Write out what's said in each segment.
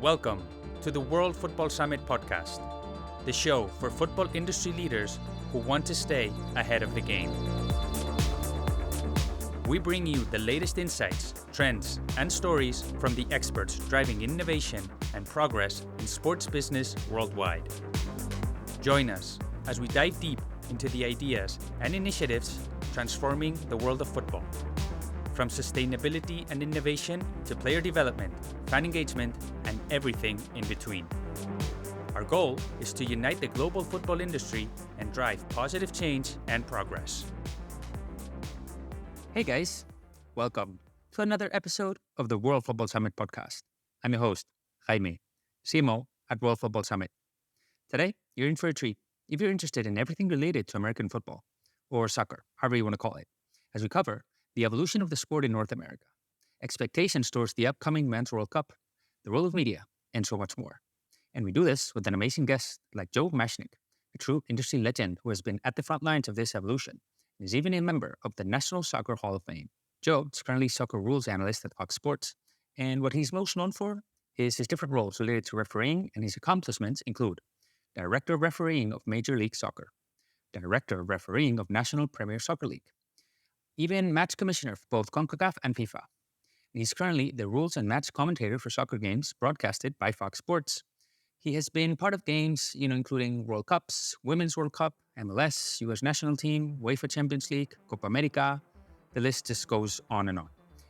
Welcome to the World Football Summit podcast, the show for football industry leaders who want to stay ahead of the game. We bring you the latest insights, trends, and stories from the experts driving innovation and progress in sports business worldwide. Join us as we dive deep into the ideas and initiatives transforming the world of football. From sustainability and innovation to player development, fan engagement, and everything in between. Our goal is to unite the global football industry and drive positive change and progress. Hey guys, welcome to another episode of the World Football Summit podcast. I'm your host, Jaime, CMO at World Football Summit. Today, you're in for a treat if you're interested in everything related to American football, or soccer, however you want to call it, as we cover the evolution of the sport in North America, expectations towards the upcoming Men's World Cup, the role of media, and so much more. And we do this with an amazing guest like Joe Machnik, a true industry legend who has been at the front lines of this evolution and is even a member of the National Soccer Hall of Fame. Joe is currently Soccer Rules Analyst at Fox Sports, and what he's most known for is his different roles related to refereeing, and his accomplishments include Director of Refereeing of Major League Soccer, Director of Refereeing of National Premier Soccer League, even match commissioner for both CONCACAF and FIFA. He's currently the rules and match commentator for soccer games broadcasted by Fox Sports. He has been part of games, including World Cups, Women's World Cup, MLS, US National Team, UEFA Champions League, Copa America. The list just goes on and on.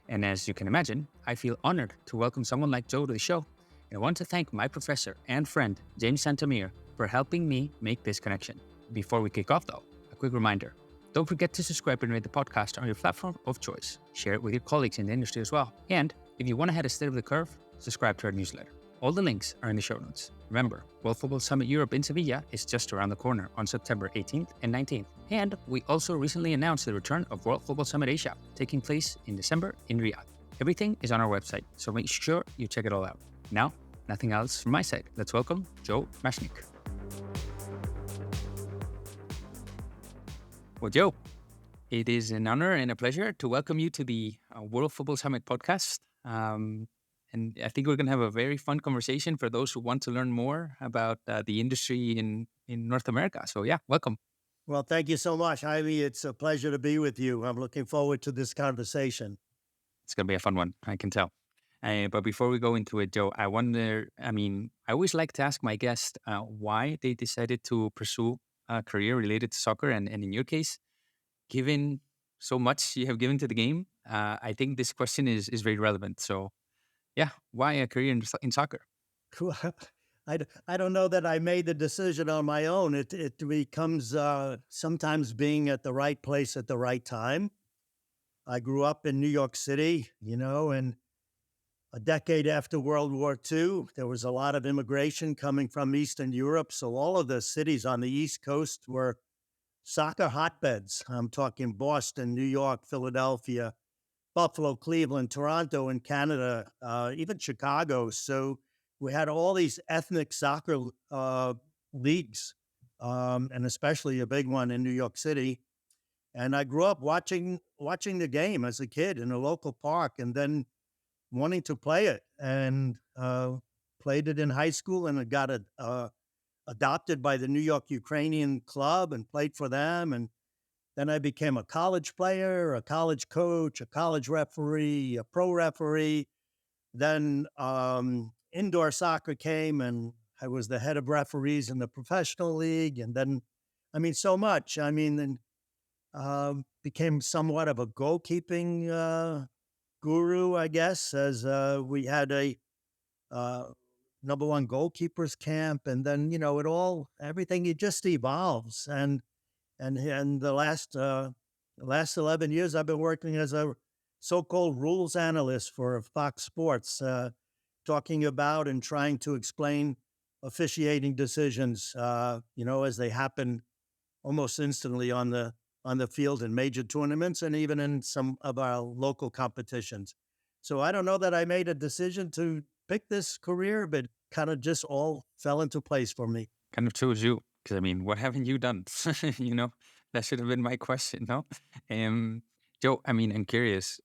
And as you can imagine, I feel honored to welcome someone like Joe to the show. And I want to thank my professor and friend, James Santomier, for helping me make this connection. Before we kick off though, a quick reminder. Don't forget to subscribe and rate the podcast on your platform of choice. Share it with your colleagues in the industry as well. And if you want to head ahead of the curve, subscribe to our newsletter. All the links are in the show notes. Remember, World Football Summit Europe in Sevilla is just around the corner on September 18th and 19th. And we also recently announced the return of World Football Summit Asia, taking place in December in Riyadh. Everything is on our website, so make sure you check it all out. Now, nothing else from my side. Let's welcome Joe Machnik. Well, Joe, it is an honor and a pleasure to welcome you to the World Football Summit podcast. And I think we're going to have a very fun conversation for those who want to learn more about the industry in North America. So yeah, welcome. Well, thank you so much, Jaime. It's a pleasure to be with you. I'm looking forward to this conversation. It's going to be a fun one, I can tell. But before we go into it, Joe, I always like to ask my guests why they decided to pursue a career related to soccer. And in your case, given so much you have given to the game, I think this question is very relevant. So yeah, why a career in soccer? I don't know that I made the decision on my own. It becomes sometimes being at the right place at the right time. I grew up in New York City, and a decade after World War II, there was a lot of immigration coming from Eastern Europe. So all of the cities on the East Coast were soccer hotbeds. I'm talking Boston, New York, Philadelphia, Buffalo, Cleveland, Toronto in Canada, even Chicago. So we had all these ethnic soccer leagues, and especially a big one in New York City. And I grew up watching the game as a kid in a local park, and then wanting to play it, and played it in high school, and it got adopted by the New York Ukrainian club and played for them. And then I became a college player, a college coach, a college referee, a pro referee. Then indoor soccer came, and I was the head of referees in the professional league. And then, so much. Then became somewhat of a goalkeeping guru, I guess, as we had a number one goalkeepers camp. And then, everything, it just evolves. And the last 11 years, I've been working as a so-called rules analyst for Fox Sports, talking about and trying to explain officiating decisions, as they happen almost instantly on the field in major tournaments and even in some of our local competitions. So I don't know that I made a decision to pick this career, but kind of just all fell into place for me. Kind of chose you. Because, what haven't you done? That should have been my question, no? Joe, I'm curious.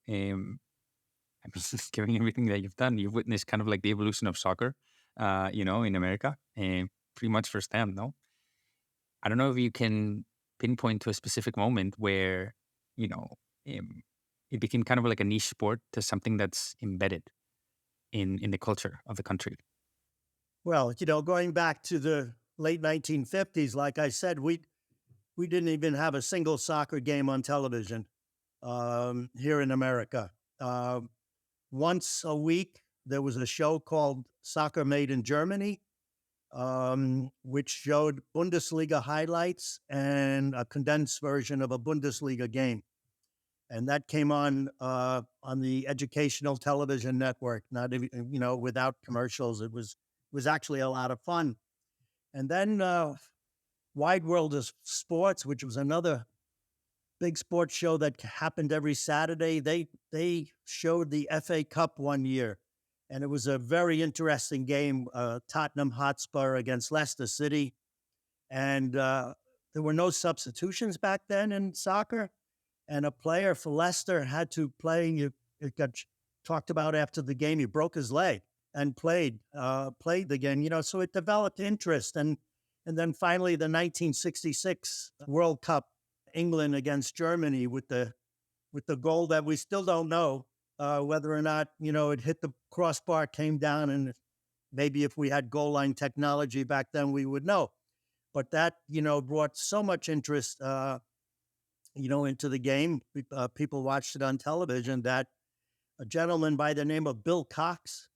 Given everything that you've done, you've witnessed kind of like the evolution of soccer. in America, and pretty much firsthand. No, I don't know if you can pinpoint to a specific moment where you know um, it became kind of like a niche sport to something that's embedded in the culture of the country. Well, going back to the late 1950s, like I said, we didn't even have a single soccer game on television here in America. Um Once a week, there was a show called Soccer Made in Germany, which showed Bundesliga highlights and a condensed version of a Bundesliga game. And that came on the educational television network, not even, without commercials. It was actually a lot of fun. And then Wide World of Sports, which was another big sports show that happened every Saturday. They showed the FA Cup one year, and it was a very interesting game. Tottenham Hotspur against Leicester City, and there were no substitutions back then in soccer. And a player for Leicester had to play. It got talked about after the game. He broke his leg and played the game. So it developed interest, and then finally the 1966 World Cup, England against Germany, with the goal that we still don't know whether or not it hit the crossbar, came down, and maybe if we had goal line technology back then, we would know. But that brought so much interest into the game. People watched it on television. That a gentleman by the name of Bill Cox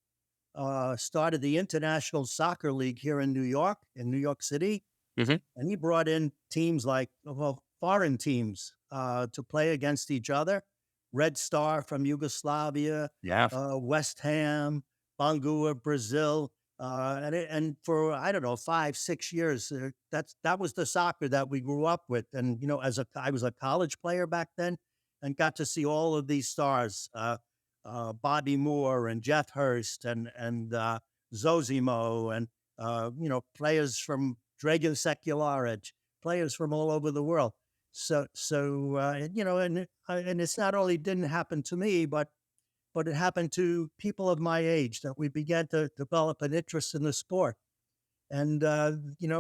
started the International Soccer League here in New York City, Hmm. and he brought in teams like, well, foreign teams to play against each other. Red Star from Yugoslavia, Yeah. West Ham, Bangua, Brazil, and for I don't know 5 6 years, that was the soccer that we grew up with. And I was a college player back then, and got to see all of these stars, Bobby Moore and Jeff Hurst and Zosimo, and players from Dragan Sekularic, players from all over the world. And it's not only didn't happen to me, but it happened to people of my age, that we began to develop an interest in the sport. And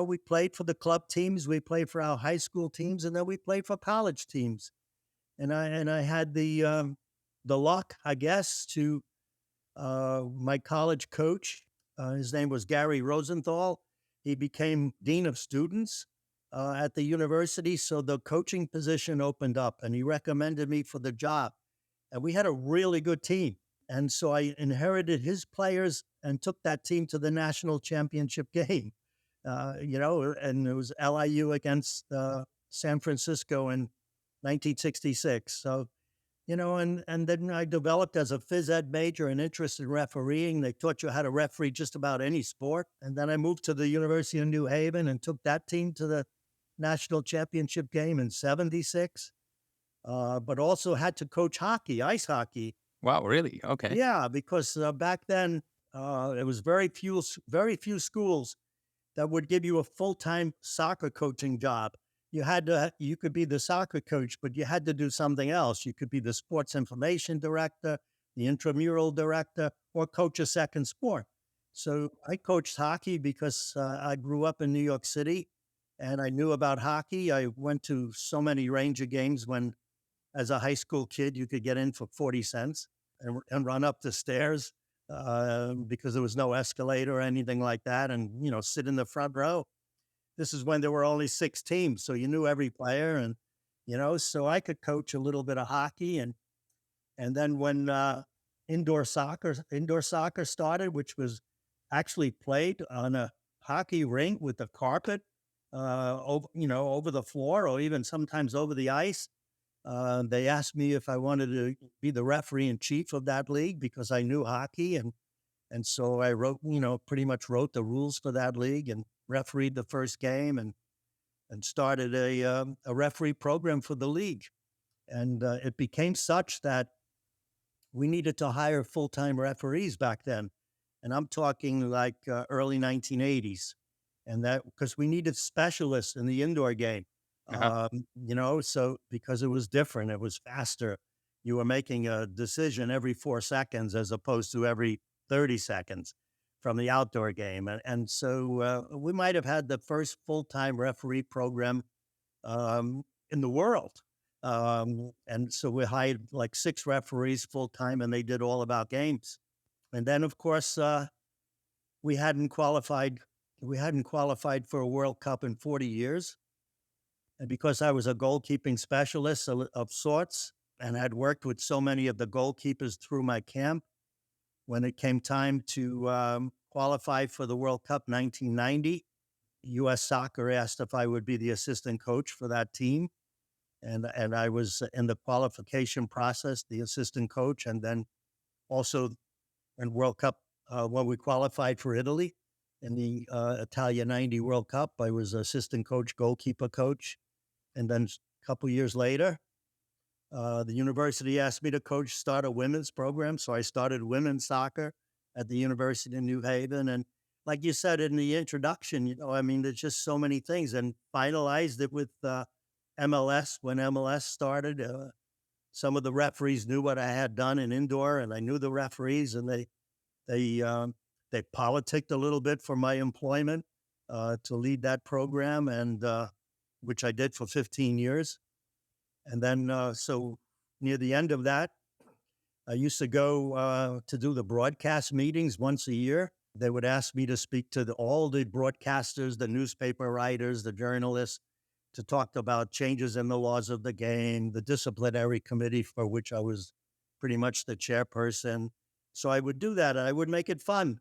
we played for the club teams, we played for our high school teams, and then we played for college teams. And I had the luck, I guess, to my college coach. His name was Gary Rosenthal. He became dean of students at the university, so the coaching position opened up, and he recommended me for the job. And we had a really good team, and so I inherited his players and took that team to the national championship game. And it was LIU against San Francisco in 1966. So and then I developed as a phys ed major an interest in refereeing. They taught you how to referee just about any sport. And then I moved to the University of New Haven and took that team to the national championship game in 76. But also had to coach hockey, ice hockey. Wow. Really? Okay. Yeah, because back then there was very few schools that would give you a full-time soccer coaching job. You could be the soccer coach, but you had to do something else. You could be the sports information director, the intramural director, or coach a second sport. So I coached hockey because I grew up in New York City and I knew about hockey. I went to so many Ranger games when, as a high school kid, you could get in for 40 cents and run up the stairs because there was no escalator or anything like that, and sit in the front row. This is when there were only 6 teams, so you knew every player, and so I could coach a little bit of hockey. And then when indoor soccer started, which was actually played on a hockey rink with a carpet over the floor, or even sometimes over the ice. They asked me if I wanted to be the referee in chief of that league because I knew hockey, and so I pretty much wrote the rules for that league and refereed the first game, and started a referee program for the league. And it became such that we needed to hire full-time referees back then. And I'm talking like early 1980s. And that because we needed specialists in the indoor game. Uh-huh. So because it was different, it was faster. You were making a decision every 4 seconds as opposed to every 30 seconds. from the outdoor game. And so we might have had the first full-time referee program in the world. And so we hired like 6 referees full-time, and they did all of our games. And then, of course, we hadn't qualified. We hadn't qualified for a World Cup in 40 years. And because I was a goalkeeping specialist of sorts and had worked with so many of the goalkeepers through my camp, when it came time to qualify for the World Cup 1990, U.S. Soccer asked if I would be the assistant coach for that team. And I was in the qualification process, the assistant coach, and then also in World Cup, when we qualified for Italy in the Italia 90 World Cup, I was assistant coach, goalkeeper coach. And then a couple years later, the university asked me to start a women's program. So I started women's soccer at the University of New Haven. And like you said in the introduction, I mean, there's just so many things, and finalized it with MLS when MLS started. Some of the referees knew what I had done in indoor, and I knew the referees, and they politicked a little bit for my employment to lead that program, and which I did for 15 years. And then, so near the end of that, I used to go to do the broadcast meetings once a year. They would ask me to speak to all the broadcasters, the newspaper writers, the journalists, to talk about changes in the laws of the game, the disciplinary committee for which I was pretty much the chairperson. So I would do that, and I would make it fun.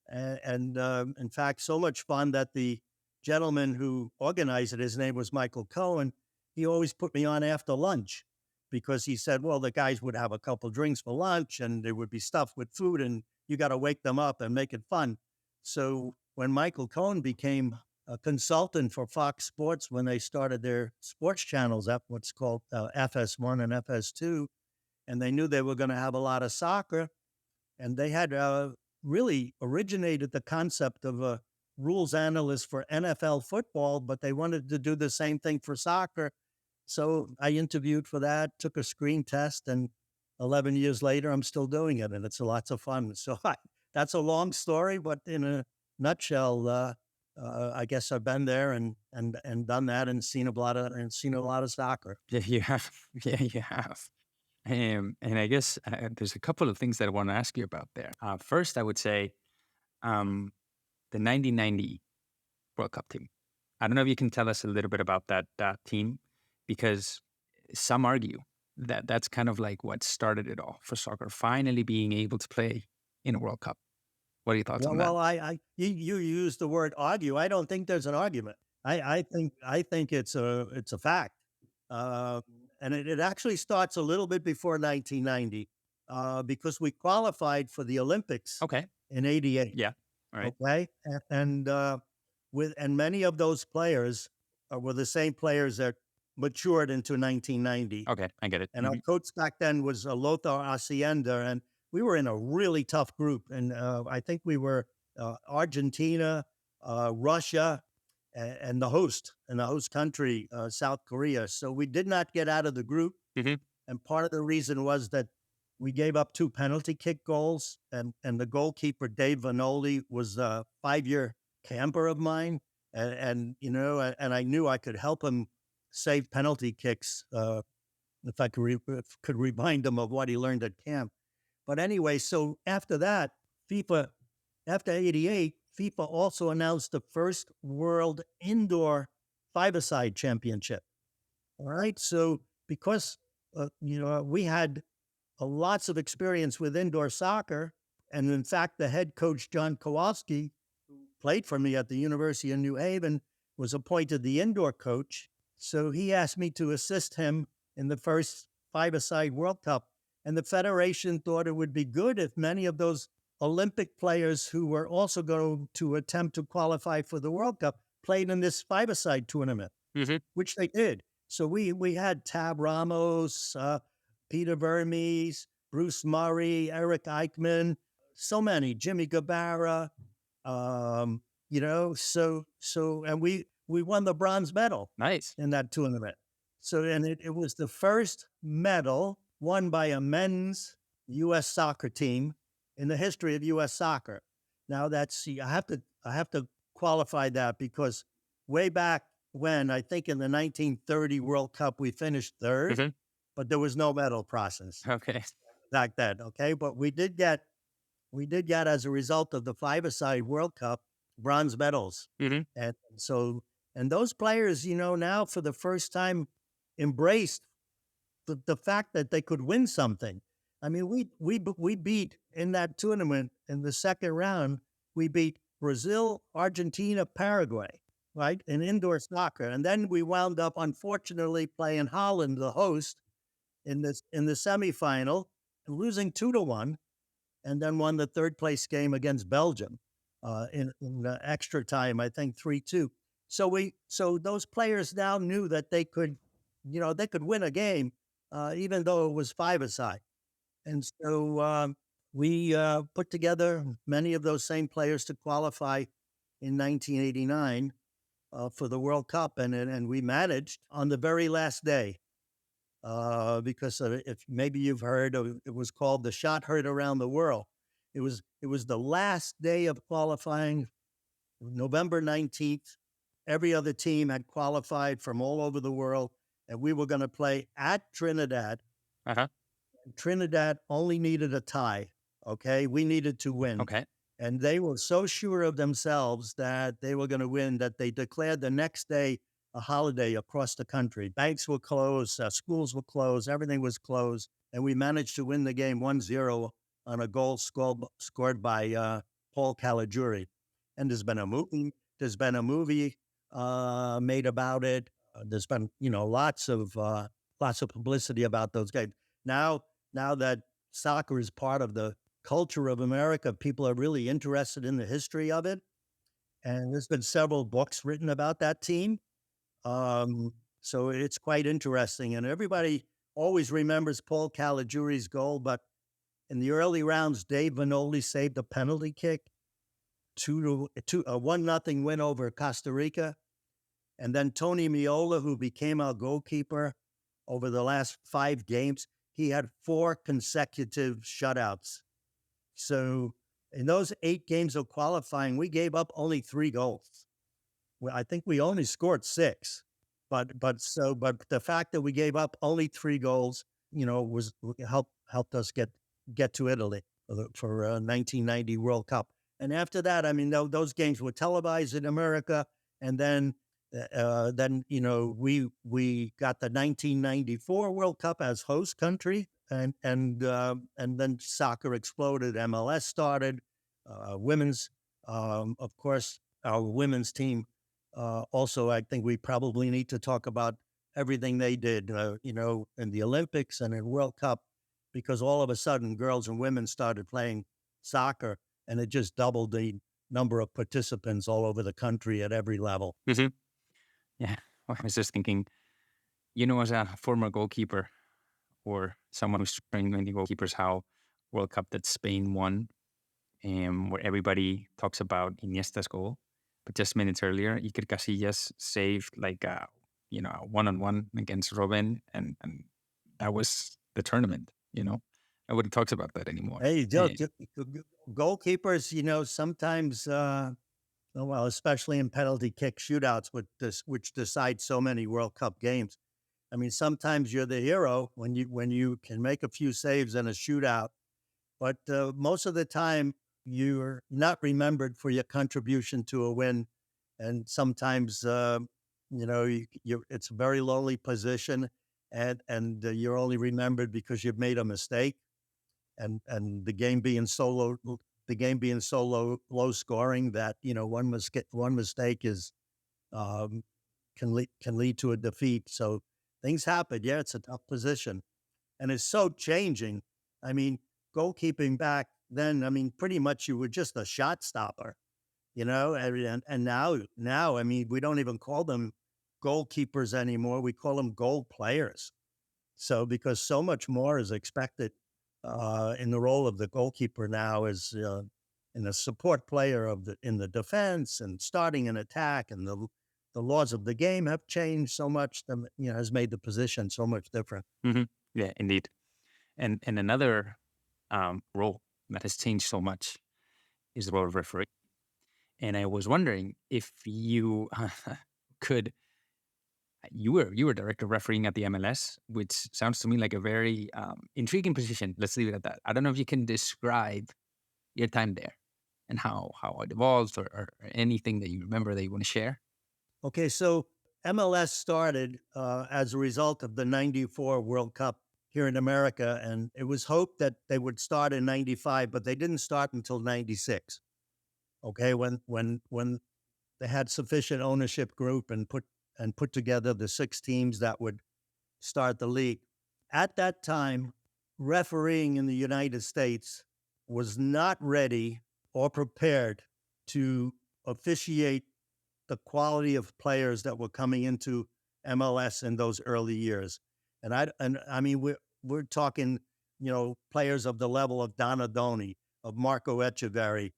And in fact, so much fun that the gentleman who organized it, his name was Michael Cohen, he always put me on after lunch, because he said, well, the guys would have a couple drinks for lunch, and there would be stuff with food, and you got to wake them up and make it fun. So when Michael Cohen became a consultant for Fox Sports, when they started their sports channels up, what's called FS1 and FS2, and they knew they were going to have a lot of soccer, and they had really originated the concept of a rules analyst for NFL football, but they wanted to do the same thing for soccer. So I interviewed for that, took a screen test, and 11 years later, I'm still doing it, and it's lots of fun. So that's a long story, but in a nutshell, I guess I've been there and done that, and seen a lot of soccer. Yeah, you have. Yeah, you have. And I guess there's a couple of things that I want to ask you about there. First, I would say the 1990 World Cup team. I don't know if you can tell us a little bit about that team, because some argue that that's kind of like what started it all for soccer, finally being able to play in a World Cup. What are your thoughts on that? Well, you use the word argue. I don't think there's an argument. I think it's a fact. And it actually starts a little bit before 1990, because we qualified for the Olympics Okay. in '88. Yeah. All right. Okay, and many of those players were the same players that matured into 1990. Okay, I get it. And our coach back then was Lothar Hacienda, and we were in a really tough group. And I think we were Argentina, Russia, and the host country, South Korea. So we did not get out of the group. Mhm. And part of the reason was that we gave up 2 penalty kick goals, and the goalkeeper, Dave Vanoli, was a 5-year camper of mine. And I knew I could help him save penalty kicks if I could remind him of what he learned at camp. But anyway, so after that, after '88, FIFA also announced the first World Indoor Five-a-side Championship. All right, so because we had lots of experience with indoor soccer, and in fact, the head coach John Kowalski, who played for me at the University of New Haven, was appointed the indoor coach. So he asked me to assist him in the first five-a-side World Cup. And the Federation thought it would be good if many of those Olympic players who were also going to attempt to qualify for the World Cup played in this five-a-side tournament, which they did. So we had Tab Ramos, Peter Vermes, Bruce Murray, Eric Eichmann, so many, Jimmy Gabarra, and we won the bronze medal. Nice. In that tournament. So, and it was the first medal won by a men's U.S. soccer team in the history of U.S. soccer. Now I have to qualify that because way back when, I think in the 1930 World Cup, we finished third, Mhm. but there was no medal process Okay. back then. Okay. But we did get, as a result of the five-a-side World Cup, bronze medals. Mhm. And so, and those players, now for the first time embraced the fact that they could win something. I mean, we beat in that tournament in the second round. We beat Brazil, Argentina, Paraguay, right, in indoor soccer, and then we wound up, unfortunately, playing Holland, the host, in the semifinal, losing 2-1, and then won the third place game against Belgium in extra time, I think 3-2. So those players now knew that they could, they could win a game, even though it was five-a-side. And so we put together many of those same players to qualify in 1989 for the World Cup, and we managed on the very last day. Because if maybe you've heard, it was called the shot heard around the world. It was the last day of qualifying, November 19th. Every other team had qualified from all over the world, and we were going to play at Trinidad. Uh-huh. Trinidad only needed a tie. Okay, we needed to win, Okay. and they were so sure of themselves that they were going to win that they declared the next day a holiday across the country. Banks were closed, schools were closed, everything was closed, and we managed to win the game 1-0 on a goal scored by Paul Caligiuri. And There's been a movie made about it. There's been lots of publicity about those games. Now that soccer is part of the culture of America, people are really interested in the history of it. And there's been several books written about that team. So it's quite interesting. And everybody always remembers Paul Caligiuri's goal, but in the early rounds, Dave Vanoli saved a penalty kick, a 1-0 win over Costa Rica. And then Tony Meola, who became our goalkeeper over the last 5 games, he had 4 consecutive shutouts. So in those 8 games of qualifying, we gave up only 3 goals. Well, I think we only scored 6, but the fact that we gave up only 3 goals, was helped us get to Italy for 1990 World Cup. And after that, I mean, those games were televised in America, and then we got the 1994 World Cup as host country, and then soccer exploded. MLS started, women's, of course, our women's team. Also, I think we probably need to talk about everything they did, in the Olympics and in World Cup, because all of a sudden, girls and women started playing soccer, and it just doubled the number of participants all over the country at every level. Mhm. Yeah. Well, I was just thinking, as a former goalkeeper or someone who's trained many goalkeepers, how World Cup that Spain won, where everybody talks about Iniesta's goal, but just minutes earlier, Iker Casillas saved like a one-on-one against Robin, and that was the tournament. Nobody talks about that anymore. Hey, goalkeepers, sometimes, well, especially in penalty kick shootouts, which decide so many World Cup games. I mean, sometimes you're the hero when you can make a few saves in a shootout, but most of the time you're not remembered for your contribution to a win, and sometimes it's a very lonely position, and you're only remembered because you've made a mistake, and the game being so low scoring that one mistake is um, can lead to a defeat. So things happen. Yeah, it's a tough position, and it's so changing. I mean, goalkeeping back then, I mean, pretty much you were just a shot stopper, and now, I mean, we don't even call them goalkeepers anymore. We call them goal players. So because so much more is expected in the role of the goalkeeper now, is in a support player in the defense and starting an attack, and the laws of the game have changed so much that has made the position so much different. Hmm. Yeah, indeed. And another role that has changed so much is the role of referee. And I was wondering if you could. You were director of refereeing at the MLS, which sounds to me like a very intriguing position. Let's leave it at that. I don't know if you can describe your time there and how it evolved, or anything that you remember that you want to share. Okay, so MLS started as a result of the '94 World Cup here in America, and it was hoped that they would start in '95, but they didn't start until '96. Okay, when they had sufficient ownership group and put together the 6 teams that would start the league. At that time, refereeing in the United States was not ready or prepared to officiate the quality of players that were coming into MLS in those early years. And I mean we're talking, players of the level of Donadoni, of Marco Echeverri,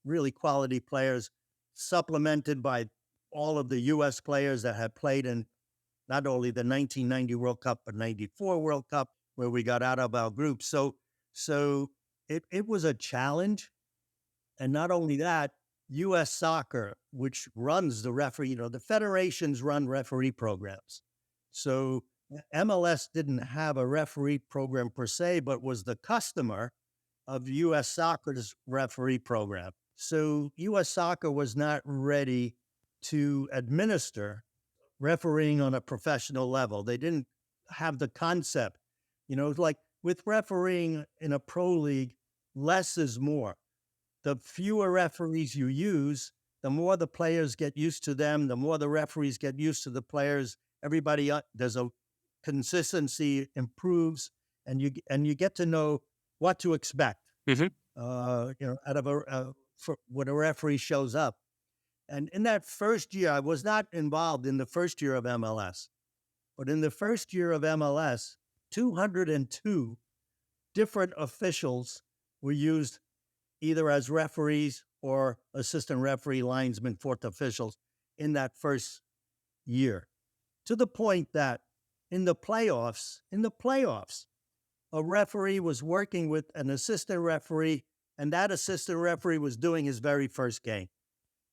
really quality players, supplemented by all of the US players that had played in not only the 1990 World Cup, but '94 World Cup, where we got out of our group. So it was a challenge. And not only that, US Soccer, which runs the referee, the federations run referee programs. So MLS didn't have a referee program per se, but was the customer of US Soccer's referee program. So US Soccer was not ready to administer refereeing on a professional level. They didn't have the concept, like with refereeing in a pro league, less is more. The fewer referees you use, the more the players get used to them, the more the referees get used to the players. Everybody, there's a consistency improves, and you get to know what to expect. Mhm. Out of when a referee shows up. And in that first year, I was not involved in the first year of MLS, but in the first year of MLS, 202 different officials were used either as referees or assistant referee, linesmen, fourth officials in that first year, to the point that in the playoffs, a referee was working with an assistant referee, and that assistant referee was doing his very first game.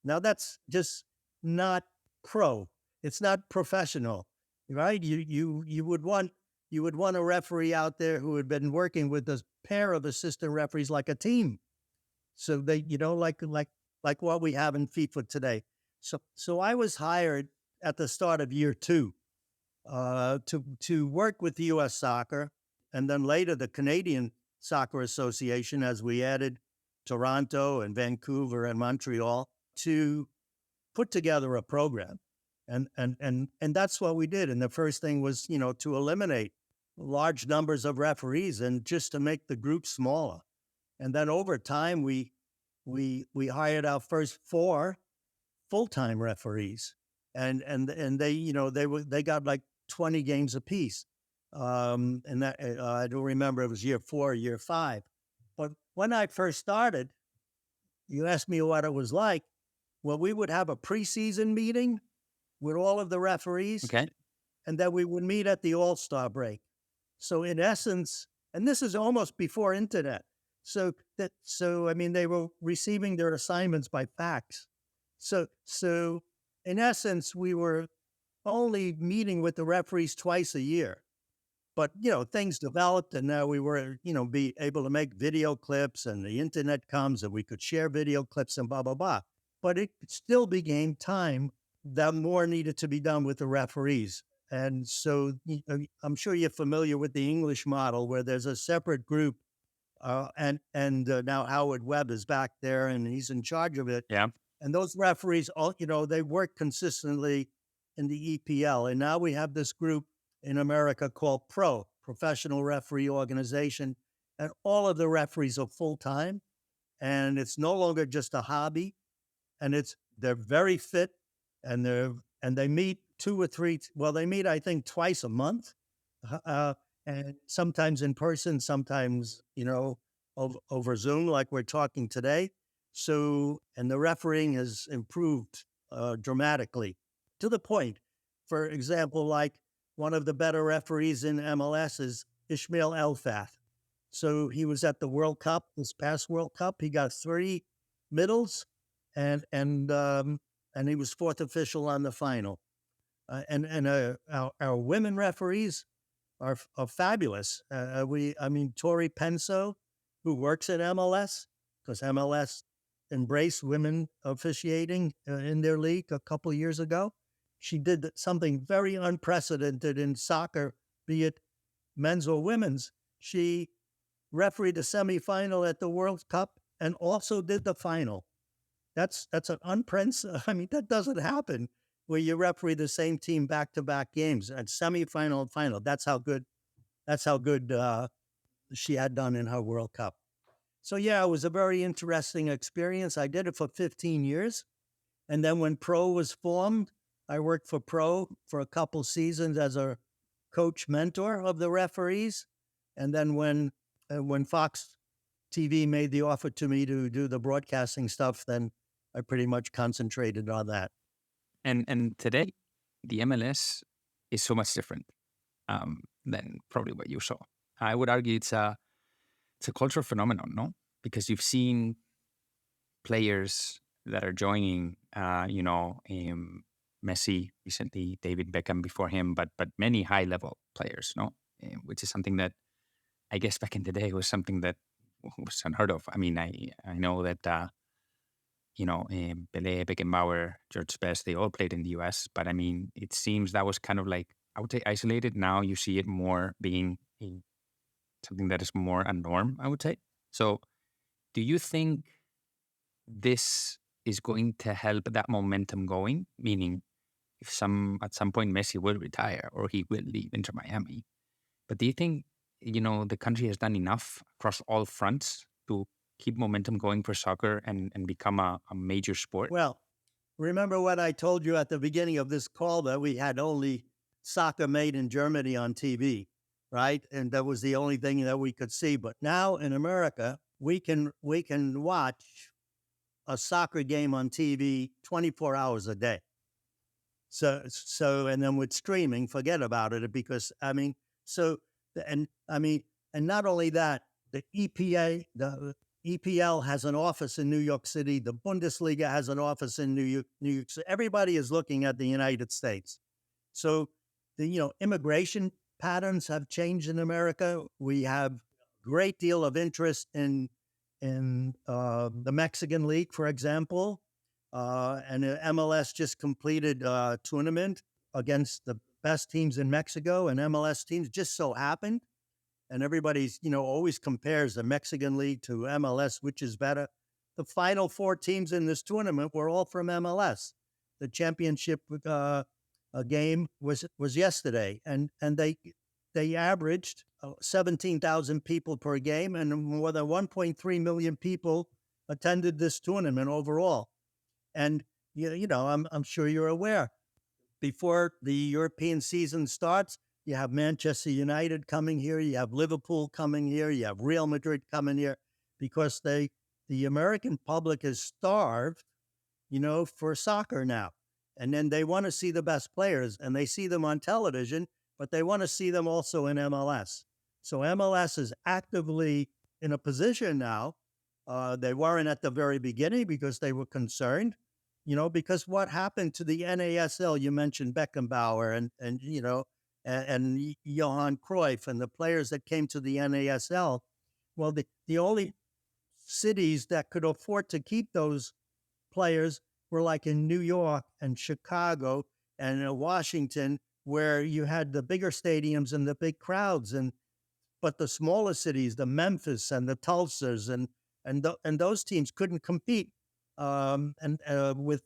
Now that's just not pro. It's not professional, right? You would want a referee out there who had been working with a pair of assistant referees like a team. So they, like what we have in FIFA today. So I was hired at the start of year 2 to work with U.S. Soccer, and then later the Canadian Soccer Association, as we added Toronto and Vancouver and Montreal, to put together a program. And that's what we did. And the first thing was, to eliminate large numbers of referees and just to make the group smaller. And then over time, we hired our first 4 full-time referees, and they got like 20 games apiece. And that I don't remember, it was year 4 or year 5. But when I first started, you asked me what it was like. Well, we would have a preseason meeting with all of the referees, Okay. and then we would meet at the All-Star break. So in essence, and this is almost before internet. So I mean, they were receiving their assignments by fax. So in essence, we were only meeting with the referees twice a year. But things developed, and now we were be able to make video clips, and the internet comes, and we could share video clips and blah blah blah. But it still became time that more needed to be done with the referees. And so I'm sure you're familiar with the English model, where there's a separate group, and now Howard Webb is back there, and he's in charge of it. Yeah. And those referees, all they work consistently in the EPL, and now we have this group in America called Professional Referee Organization, and all of the referees are full time, and it's no longer just a hobby, and they're very fit, and they meet 2 or 3. Well, they meet, I think, twice a month, and sometimes in person, sometimes over Zoom, like we're talking today. So, and the refereeing has improved dramatically, to the point, for example, like one of the better referees in MLS is Ishmael Elfath. So he was at the World Cup, this past World Cup. He got 3 middles, and and um, and he was fourth official on the final. Our women referees are fabulous. I mean, Tori Penso, who works at MLS, because MLS embraced women officiating in their league a couple of years ago. She did something very unprecedented in soccer, be it men's or women's. She refereed the semifinal at the World Cup and also did the final. That's an unprecedented. I mean, that doesn't happen where you referee the same team back to back games at semifinal and final. That's how good. That's how good she had done in her World Cup. So yeah, it was a very interesting experience. I did it for 15 years, and then when Pro was formed, I worked for Pro for a couple seasons as a coach mentor of the referees, and then when Fox TV made the offer to me to do the broadcasting stuff, then I pretty much concentrated on that. And today, the MLS is so much different than probably what you saw. I would argue it's a cultural phenomenon, no? Because you've seen players that are joining, Messi recently, David Beckham before him, but many high level players, no? Which is something that I guess back in the day was something that was unheard of. I mean, I know that Pelé, Beckenbauer, George Best, they all played in the U.S. But I mean, it seems that was kind of like, I would say, isolated. Now you see it more being something that is more a norm, I would say. So do you think this is going to help that momentum going? Meaning, if at some point Messi will retire or he will leave Inter Miami, but do you think the country has done enough across all fronts to keep momentum going for soccer and become a major sport? Well, remember what I told you at the beginning of this call, that we had only soccer made in Germany on TV, right? And that was the only thing that we could see. But now in America, we can watch a soccer game on TV 24 hours a day. So and then with streaming, forget about it, because I mean, and not only that, the EPL has an office in New York City. The Bundesliga has an office in New York City. Everybody is looking at the United States. So the immigration patterns have changed in America. We have a great deal of interest in the Mexican League, for example. And the MLS just completed a tournament against the best teams in Mexico, and MLS teams just so happened. And everybody's, always compares the Mexican League to MLS, which is better. The final 4 teams in this tournament were all from MLS. The championship game was yesterday, and they averaged 17,000 people per game, and more than 1.3 million people attended this tournament overall. And I'm sure you're aware, before the European season starts, you have Manchester United coming here, you have Liverpool coming here, you have Real Madrid coming here, because the American public is starved, for soccer now. And then they want to see the best players, and they see them on television, but they want to see them also in MLS. So MLS is actively in a position now. They weren't at the very beginning because they were concerned, because what happened to the NASL? You mentioned Beckenbauer and Johan Cruyff and the players that came to the NASL. Well, the only cities that could afford to keep those players were like in New York and Chicago and Washington, where you had the bigger stadiums and the big crowds. But the smaller cities, the Memphis and the Tulsas and those teams couldn't compete with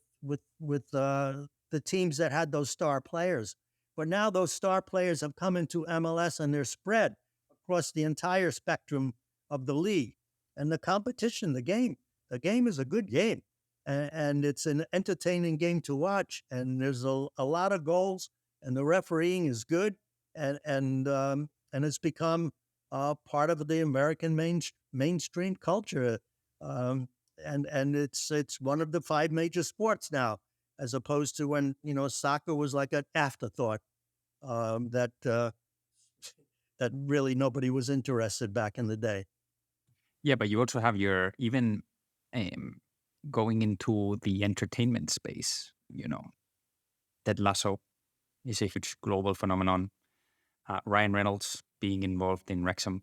the teams that had those star players. But now those star players have come into MLS, and they're spread across the entire spectrum of the league. And the competition, the game is a good game, and it's an entertaining game to watch. And there's a lot of goals, and the refereeing is good, and it's become part of the American mainstream culture. And it's one of the 5 major sports now, as opposed to when soccer was like an afterthought. That that really nobody was interested back in the day. Yeah, but you also have your even um, going into the entertainment space. Ted Lasso is a huge global phenomenon. Ryan Reynolds being involved in Wrexham,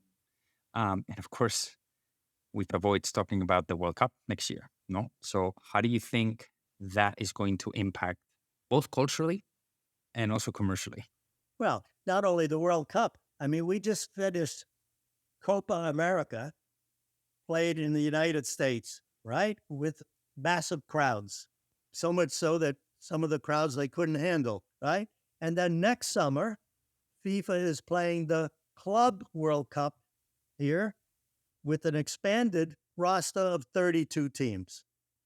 and of course, we've avoided talking about the World Cup next year. No, so how do you think that is going to impact both culturally and also commercially? Well, not only the World Cup. I mean, we just finished Copa America, played in the United States, right? With massive crowds. So much so that some of the crowds they couldn't handle, right? And then next summer, FIFA is playing the Club World Cup here with an expanded roster of 32 teams.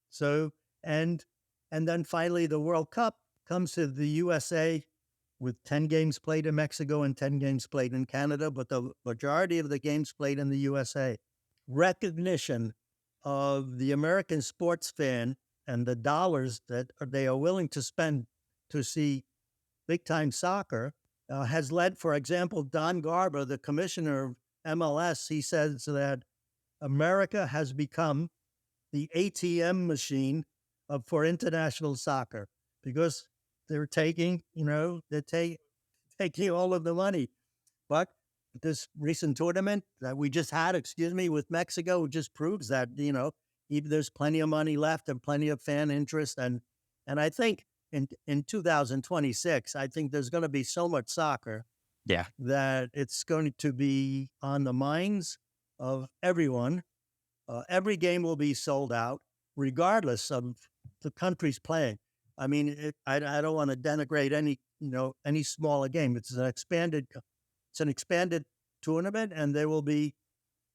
So, and and then finally the World Cup comes to the USA with 10 games played in Mexico and 10 games played in Canada, but the majority of the games played in the USA. Recognition of the American sports fan and the dollars that they are willing to spend to see big time soccer has led, for example, Don Garber, the commissioner of MLS, he says that America has become the ATM machine for international soccer because they're taking, taking all of the money. But this recent tournament that we just had, with Mexico, just proves that, there's plenty of money left and plenty of fan interest. And I think in 2026, I think there's going to be so much soccer Yeah, that it's going to be on the minds of everyone. Every game will be sold out, regardless of the countries playing. I mean, I don't want to denigrate any smaller game. It's an expanded tournament, and there will be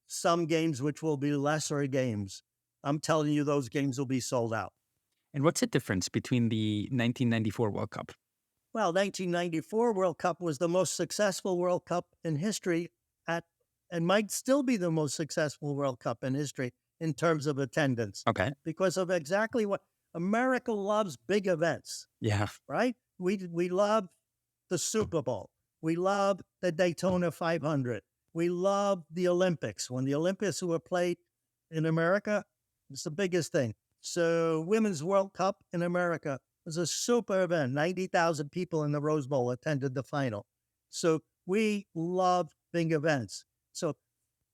some games which will be lesser games. I'm telling you, those games will be sold out. and what's the difference between the 1994 World Cup? Well, 1994 World Cup was the most successful World Cup in history and might still be the most successful World Cup in history in terms of attendance Okay, because of exactly what America loves: big events, yeah, right? We love the Super Bowl. We love the Daytona 500. We love the Olympics. When the Olympics were played in America, it's the biggest thing. So Women's World Cup in America was a super event. 90,000 people in the Rose Bowl attended the final. So we love big events. So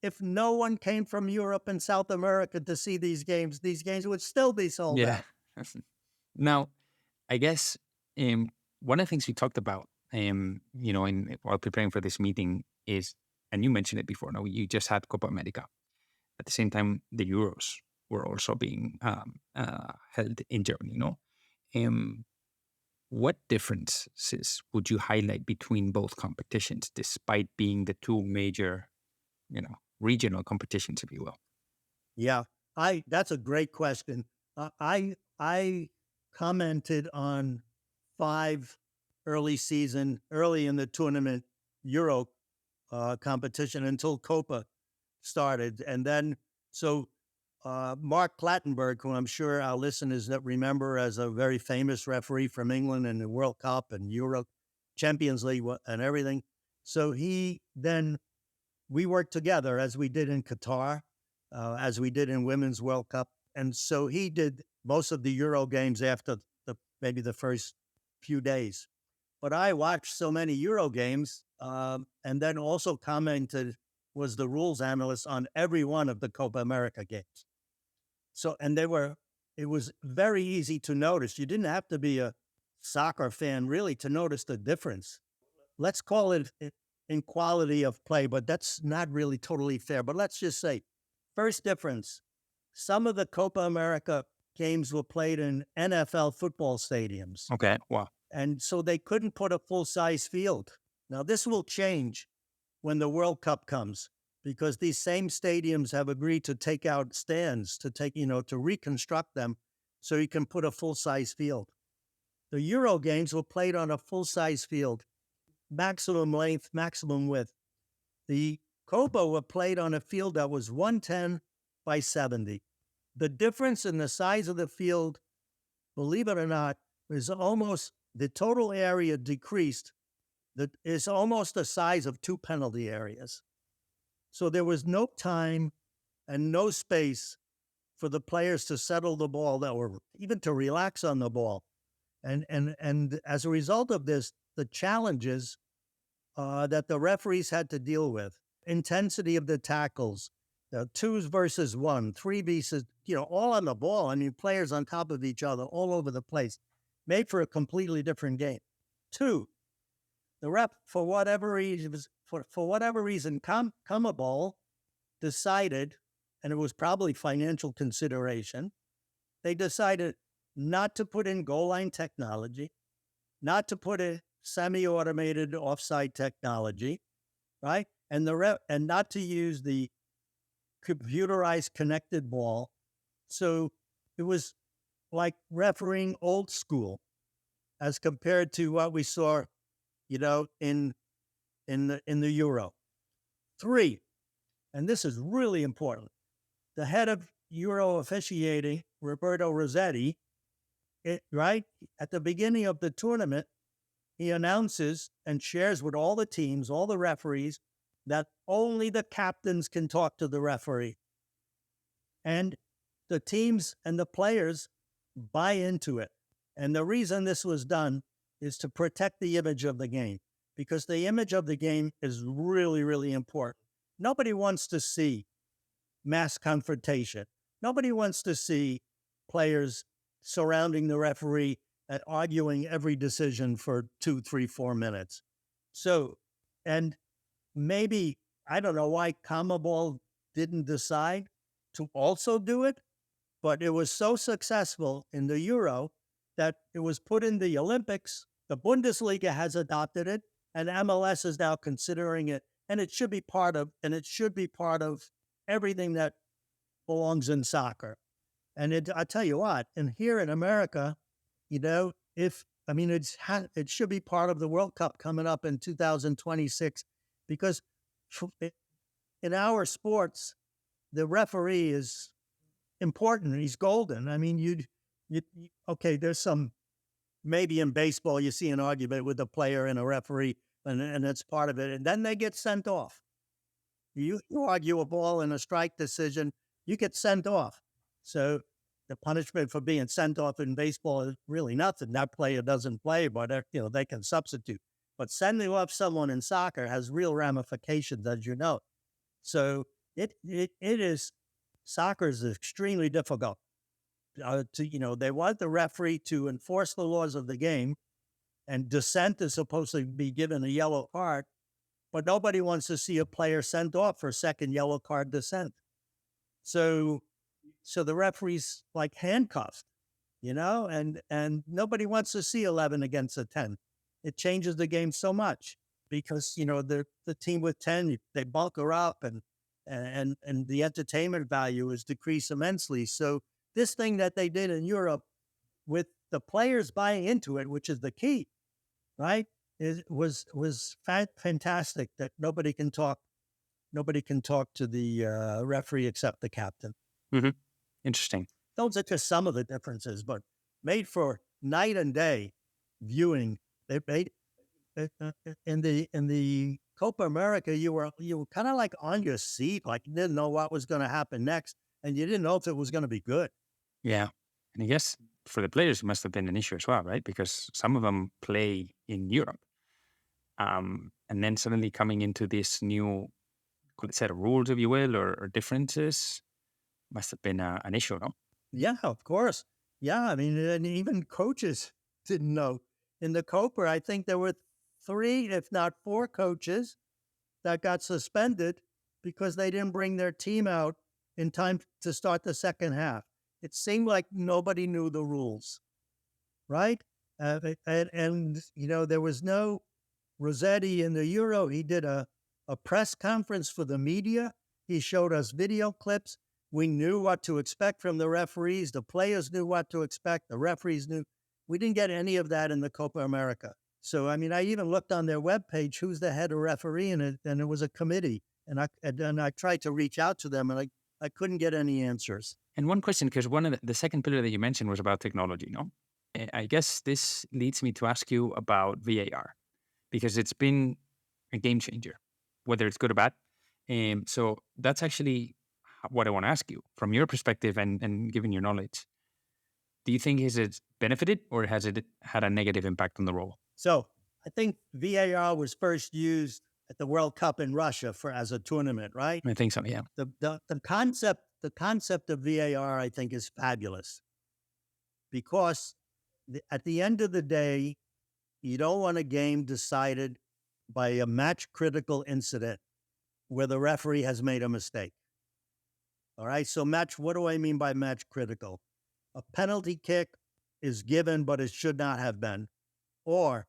if no one came from Europe and South America to see these games would still be sold yeah. out. Now, I guess one of the things we talked about, while preparing for this meeting is, and you mentioned it before. Now, you just had Copa America. At the same time, the Euros were also being held in Germany. Um, what differences would you highlight between both competitions, despite being the two major, regional competitions, if you will? Yeah, I that's a great question. I commented on 5 early in the tournament Euro competition until Copa started, and then so Mark Clattenburg, who I'm sure our listeners that remember as a very famous referee from England in the World Cup and Euro Champions League and everything. So we worked together as we did in Qatar, as we did in Women's World Cup. And so he did most of the Euro games after maybe the first few days. But I watched so many Euro games and then also commented, was the rules analyst on every one of the Copa America games. So, and it was very easy to notice. You didn't have to be a soccer fan really to notice the difference. Let's call it in quality of play, but that's not really totally fair. But let's just say, first difference, some of the Copa America games were played in NFL football stadiums. Okay, wow. And so they couldn't put a full size field. Now, this will change when the World Cup comes because these same stadiums have agreed to take out stands to reconstruct them so you can put a full size field. The Euro games were played on a full size field, maximum length, maximum width. The Copa were played on a field that was 110 by 70. The difference in the size of the field, believe it or not, was almost the total area decreased that is almost the size of 2 penalty areas. So there was no time and no space for the players to settle the ball or even to relax on the ball. And as a result of this, the challenges that the referees had to deal with, intensity of the tackles, the 2s versus 1, 3 versus, all on the ball. I mean, players on top of each other all over the place, made for a completely different game. 2, the ref, for whatever reason, CONMEBOL decided, and it was probably financial consideration, they decided not to put in goal line technology, not to put in semi-automated offside technology, right? And not to use the computerized connected ball. So it was like refereeing old school as compared to what we saw, in the Euro. 3, and this is really important, the head of Euro officiating, Roberto Rossetti, right at the beginning of the tournament, he announces and shares with all the teams, all the referees, that only the captains can talk to the referee. And the teams and the players buy into it. And the reason this was done is to protect the image of the game, because the image of the game is really, really important. Nobody wants to see mass confrontation. Nobody wants to see players surrounding the referee and arguing every decision for 2, 3, 4 minutes. So, and maybe, I don't know why CONMEBOL didn't decide to also do it, but it was so successful in the Euro that it was put in the Olympics. The Bundesliga has adopted it, and MLS is now considering it, and it should be part of everything that belongs in soccer. And I tell you what, and here in America, it should be part of the World Cup coming up in 2026, because in our sports, the referee is important. He's golden. I mean, okay, there's some, maybe in baseball, you see an argument with a player and a referee, and that's part of it. And then they get sent off. You argue a ball in a strike decision, you get sent off. So the punishment for being sent off in baseball is really nothing. That player doesn't play, but they can substitute. But sending off someone in soccer has real ramifications, as you know. So soccer is extremely difficult. They want the referee to enforce the laws of the game, and dissent is supposed to be given a yellow card, but nobody wants to see a player sent off for second yellow card dissent. So the referee's like handcuffed, and nobody wants to see 11 against a 10. It changes the game so much because, the team with 10, they bunker up and the entertainment value is decreased immensely. So this thing that they did in Europe with the players buying into it, which is the key, right? It was fantastic that nobody can talk to the referee except the captain. Mm-hmm. Interesting. Those are just some of the differences, but made for night and day viewing. They made in the Copa America, you were kind of like on your seat, like you didn't know what was going to happen next, and you didn't know if it was going to be good. Yeah, and I guess for the players, it must have been an issue as well, right? Because some of them play in Europe, and then suddenly coming into this new set of rules, if you will, or differences, must have been an issue, no? Yeah, of course. Yeah, I mean, and even coaches didn't know. In the Copa, I think there were 3, if not 4 coaches that got suspended because they didn't bring their team out in time to start the second half. It seemed like nobody knew the rules, right? And there was no Rossetti in the Euro. He did a press conference for the media. He showed us video clips. We knew what to expect from the referees. The players knew what to expect. The referees knew. We didn't get any of that in the Copa America. So, I mean, I even looked on their webpage, who's the head of referee, and it was a committee. And I tried to reach out to them, and I couldn't get any answers. And one question, because one of the second pillar that you mentioned was about technology, no? I guess this leads me to ask you about VAR, because it's been a game changer, whether it's good or bad. So that's actually what I want to ask you from your perspective and given your knowledge. Do you think has it benefited or has it had a negative impact on the role? So I think VAR was first used at the World Cup in Russia as a tournament, right? I think so. Yeah. The concept of VAR, I think, is fabulous because at the end of the day, you don't want a game decided by a match critical incident where the referee has made a mistake. All right. So what do I mean by match critical? A penalty kick is given, but it should not have been. Or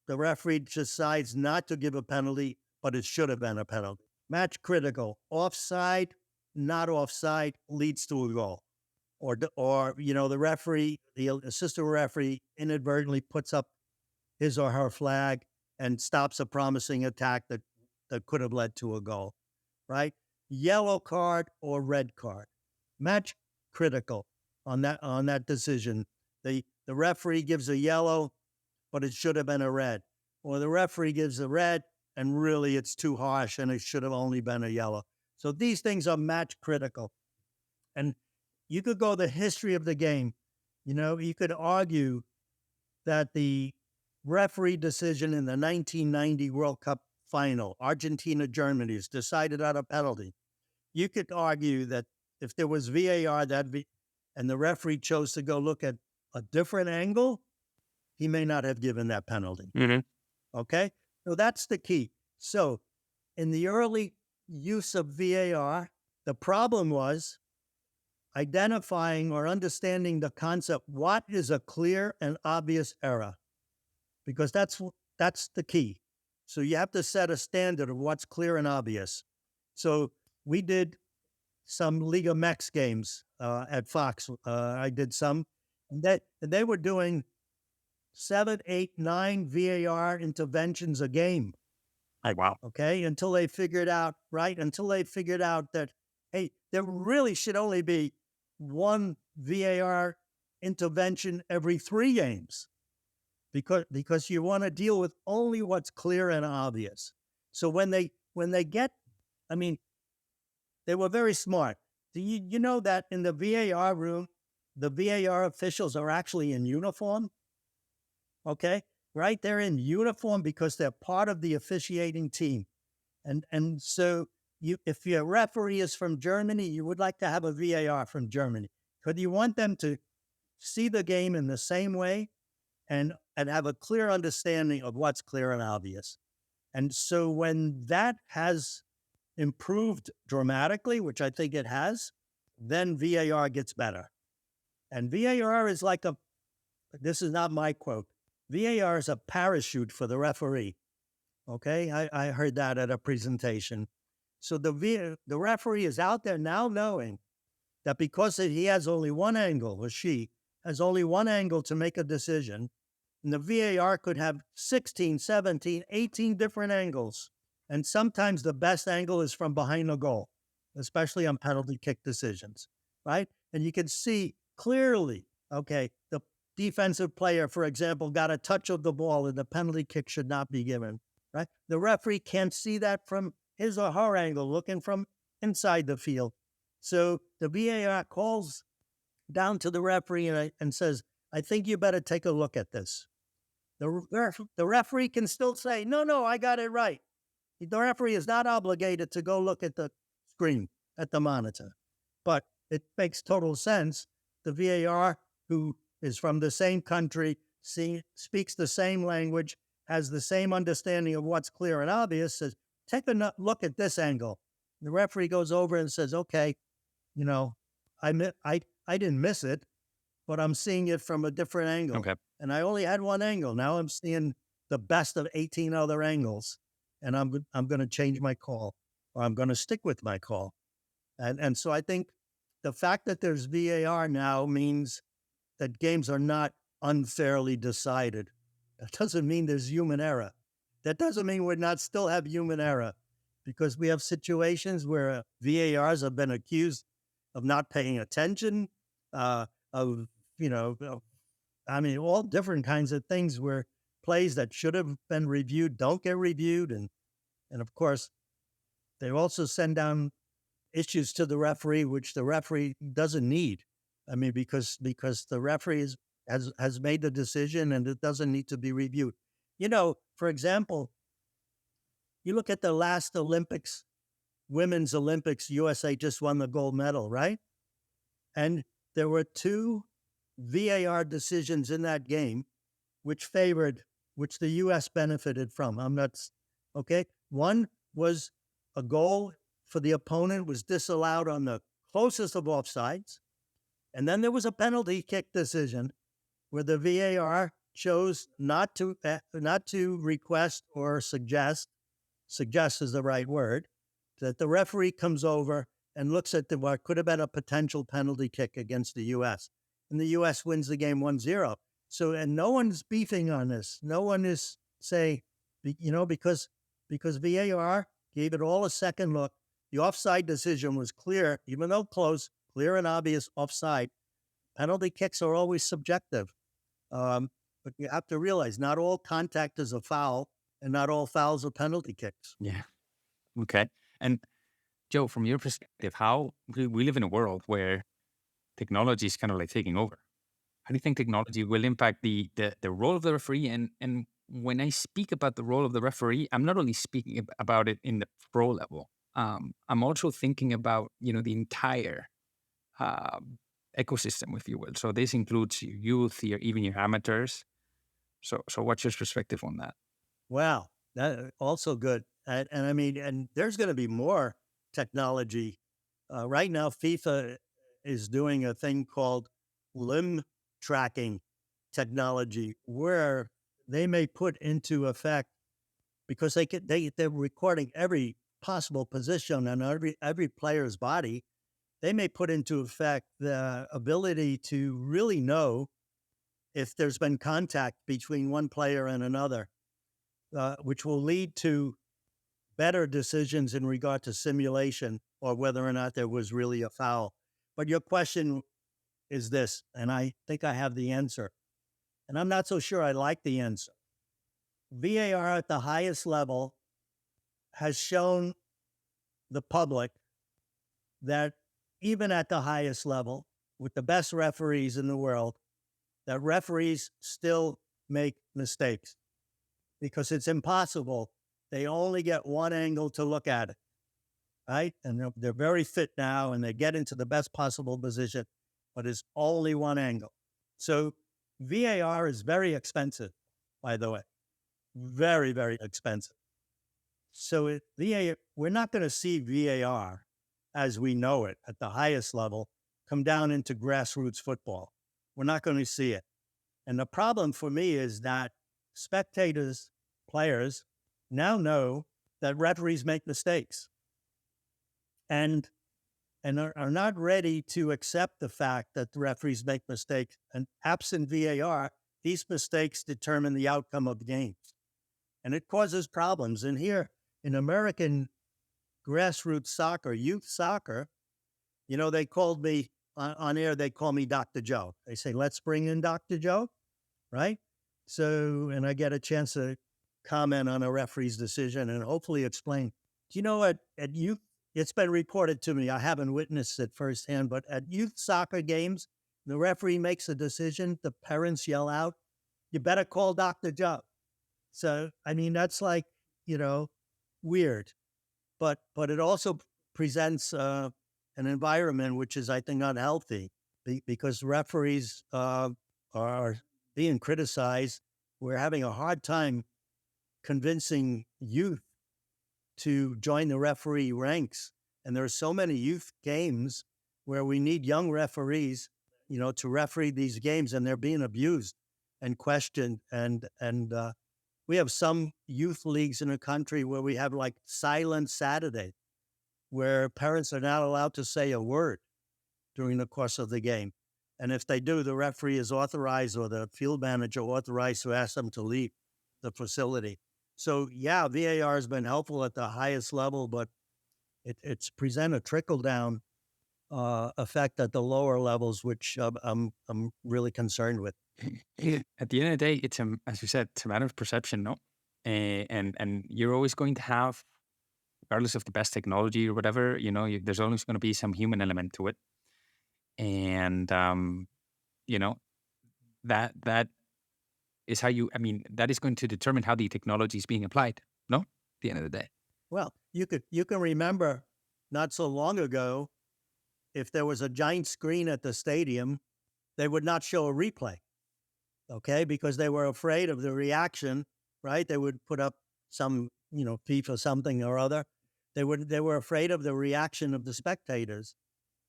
the referee decides not to give a penalty, but it should have been a penalty. Match critical. Offside, not offside, leads to a goal. Or the referee, the assistant referee inadvertently puts up his or her flag and stops a promising attack that could have led to a goal, right? Yellow card or red card. Match critical on that decision. The referee gives a yellow, but it should have been a red. Or the referee gives a red, and really it's too harsh and it should have only been a yellow. So these things are match critical. And you could go the history of the game. You could argue that the referee decision in the 1990 World Cup final, Argentina, Germany, is decided on a penalty. You could argue that if there was VAR and the referee chose to go look at a different angle, he may not have given that penalty. Mm-hmm. Okay? So that's the key. So in the early use of VAR, the problem was identifying or understanding the concept, what is a clear and obvious error? Because that's the key. So you have to set a standard of what's clear and obvious. So we did some Liga MX games at Fox. I did some. And they were doing 7, 8, 9 VAR interventions a game. Wow. Okay, until they figured out that, hey, there really should only be one VAR intervention every 3 games, because you want to deal with only what's clear and obvious. So when they get, they were very smart. You know that in the VAR room, the VAR officials are actually in uniform. Okay, right? They're in uniform because they're part of the officiating team. And so if your referee is from Germany, you would like to have a VAR from Germany because you want them to see the game in the same way and have a clear understanding of what's clear and obvious. And so when that has improved dramatically, which I think it has, then VAR gets better. And VAR is this is not my quote, VAR is a parachute for the referee. Okay, I heard that at a presentation. So the referee is out there now knowing that because he has only one angle, or she has only one angle to make a decision, and the VAR could have 16, 17, 18 different angles. And sometimes the best angle is from behind the goal, especially on penalty kick decisions, right? And you can see clearly, okay, the defensive player, for example, got a touch of the ball and the penalty kick should not be given, right? The referee can't see that from his or her angle, looking from inside the field. So the VAR calls down to the referee and says, I think you better take a look at this. The referee can still say, no, I got it right. The referee is not obligated to go look at the screen, at the monitor. But it makes total sense. The VAR, who is from the same country, speaks the same language, has the same understanding of what's clear and obvious, says, take a look at this angle. The referee goes over and says, okay, I didn't miss it, but I'm seeing it from a different angle. Okay. And I only had one angle. Now I'm seeing the best of 18 other angles. And I'm going to change my call, or I'm going to stick with my call. And so I think the fact that there's VAR now means that games are not unfairly decided. That doesn't mean there's human error. That doesn't mean we're not still have human error, because we have situations where VARs have been accused of not paying attention, all different kinds of things where plays that should have been reviewed don't get reviewed, and of course, they also send down issues to the referee, which the referee doesn't need. I mean, because the referee has made the decision and it doesn't need to be reviewed. For example, you look at the last Olympics, women's Olympics, USA just won the gold medal, right? And there were two VAR decisions in that game which the U.S. benefited from. Okay? One was a goal for the opponent was disallowed on the closest of offsides. And then there was a penalty kick decision where the VAR chose not to request or suggest is the right word, that the referee comes over and looks at what could have been a potential penalty kick against the U.S. And the U.S. wins the game 1-0. So, and no one's beefing on this. No one is saying, because VAR gave it all a second look. The offside decision was clear, even though close, clear and obvious offside. Penalty kicks are always subjective. But you have to realize not all contact is a foul and not all fouls are penalty kicks. Yeah. Okay. And Joe, from your perspective, how we live in a world where technology is kind of like taking over. How do you think technology will impact the role of the referee? And when I speak about the role of the referee, I'm not only speaking about it in the pro level. I'm also thinking about, the entire ecosystem, if you will. So this includes your youth, even your amateurs. So what's your perspective on that? Wow, that also good. And I mean, and there's going to be more technology. Right now, FIFA is doing a thing called limb tracking technology, where they may put into effect, because they're recording every possible position on every player's body. They may put into effect the ability to really know if there's been contact between one player and another, which will lead to better decisions in regard to simulation or whether or not there was really a foul. But your question is this, and I think I have the answer. And I'm not so sure I like the answer. VAR at the highest level has shown the public that even at the highest level, with the best referees in the world, that referees still make mistakes because it's impossible. They only get one angle to look at it, right? And they're very fit now and they get into the best possible position, but it's only one angle. So VAR is very expensive, by the way, very, very expensive. So we're not going to see VAR as we know it at the highest level come down into grassroots football. We're not going to see it. And the problem for me is that spectators, players, now know that referees make mistakes and are not ready to accept the fact that the referees make mistakes. And absent VAR, these mistakes determine the outcome of the games. And it causes problems. And here in American grassroots soccer, youth soccer, they called me on air, they call me Dr. Joe. They say, let's bring in Dr. Joe, right? So, and I get a chance to comment on a referee's decision and hopefully explain. Do you know what, at youth, it's been reported to me, I haven't witnessed it firsthand, but at youth soccer games, the referee makes a decision, the parents yell out, you better call Dr. Joe. So, I mean, that's like, weird. But it also presents an environment which is, I think, unhealthy because referees are being criticized. We're having a hard time convincing youth to join the referee ranks. And there are so many youth games where we need young referees, to referee these games, and they're being abused and questioned. And we have some youth leagues in the country where we have like Silent Saturday, where parents are not allowed to say a word during the course of the game. And if they do, the referee is authorized or the field manager authorized to ask them to leave the facility. So, yeah, VAR has been helpful at the highest level, but it's present a trickle-down effect at the lower levels, which I'm really concerned with. At the end of the day, as you said, it's a matter of perception, no? And you're always going to have, regardless of the best technology or whatever, there's always going to be some human element to it. And you know, that is how that is going to determine how the technology is being applied, no? At the end of the day. Well, you can remember not so long ago, if there was a giant screen at the stadium, they would not show a replay, okay, because they were afraid of the reaction, right? They would put up some, FIFA something or other. They were afraid of the reaction of the spectators,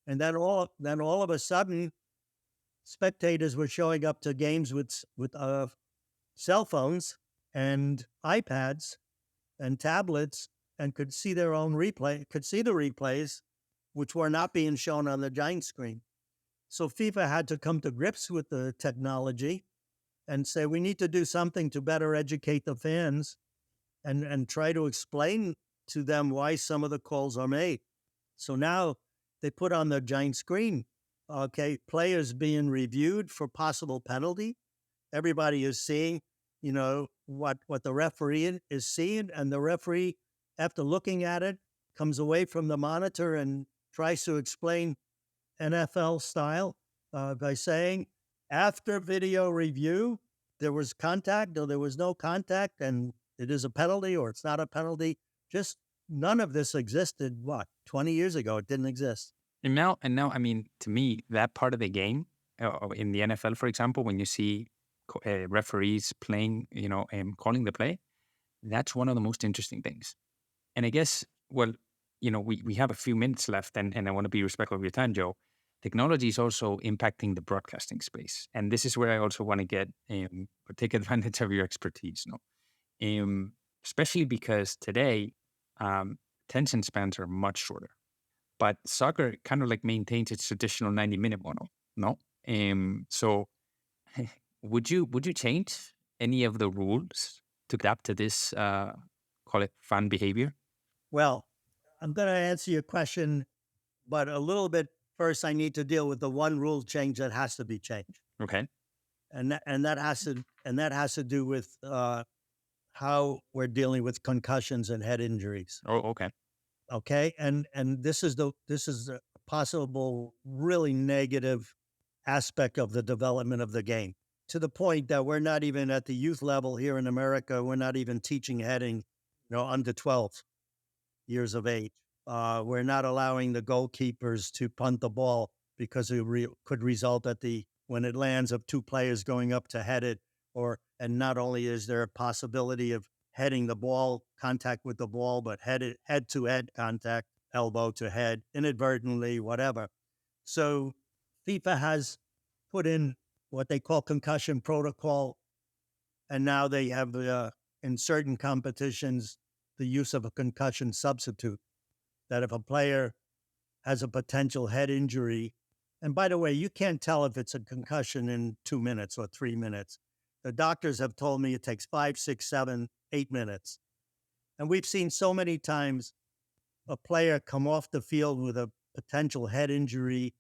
and then all of a sudden, spectators were showing up to games with cell phones and iPads and tablets, and could see their own replay, could see the replays, which were not being shown on the giant screen. So FIFA had to come to grips with the technology and say, we need to do something to better educate the fans and try to explain to them why some of the calls are made. So now they put on the giant screen, okay, players being reviewed for possible penalty. Everybody is seeing, what the referee is seeing, and the referee, after looking at it, comes away from the monitor and tries to explain NFL style by saying, after video review, there was contact or there was no contact, and it is a penalty or it's not a penalty. Just none of this existed, 20 years ago? It didn't exist. And now, to me, that part of the game in the NFL, for example, when you see referees playing, calling the play, that's one of the most interesting things. And I guess, well, we have a few minutes left, and I want to be respectful of your time, Joe. Technology is also impacting the broadcasting space, and this is where I also want to get or take advantage of your expertise. Especially because today, attention spans are much shorter. But soccer kind of like maintains its traditional 90-minute model, no? So would you change any of the rules to adapt to this, call it fan behavior? Well, I'm going to answer your question, but a little bit first. I need to deal with the one rule change that has to be changed, Okay. and that has to do with how we're dealing with concussions and head injuries. Oh, okay. Okay, and this is a possible really negative aspect of the development of the game, to the point that we're not even at the youth level here in America. We're not even teaching heading, under 12 years of age. We're not allowing the goalkeepers to punt the ball because it could result when it lands of two players going up to head it, and not only is there a possibility of heading the ball, contact with the ball, but head to head contact, elbow to head, inadvertently, whatever. So FIFA has put in what they call concussion protocol, and now they have in certain competitions the use of a concussion substitute. That if a player has a potential head injury, and by the way, you can't tell if it's a concussion in 2 minutes or 3 minutes. The doctors have told me it takes 5, 6, 7, 8 minutes. And we've seen so many times a player come off the field with a potential head injury,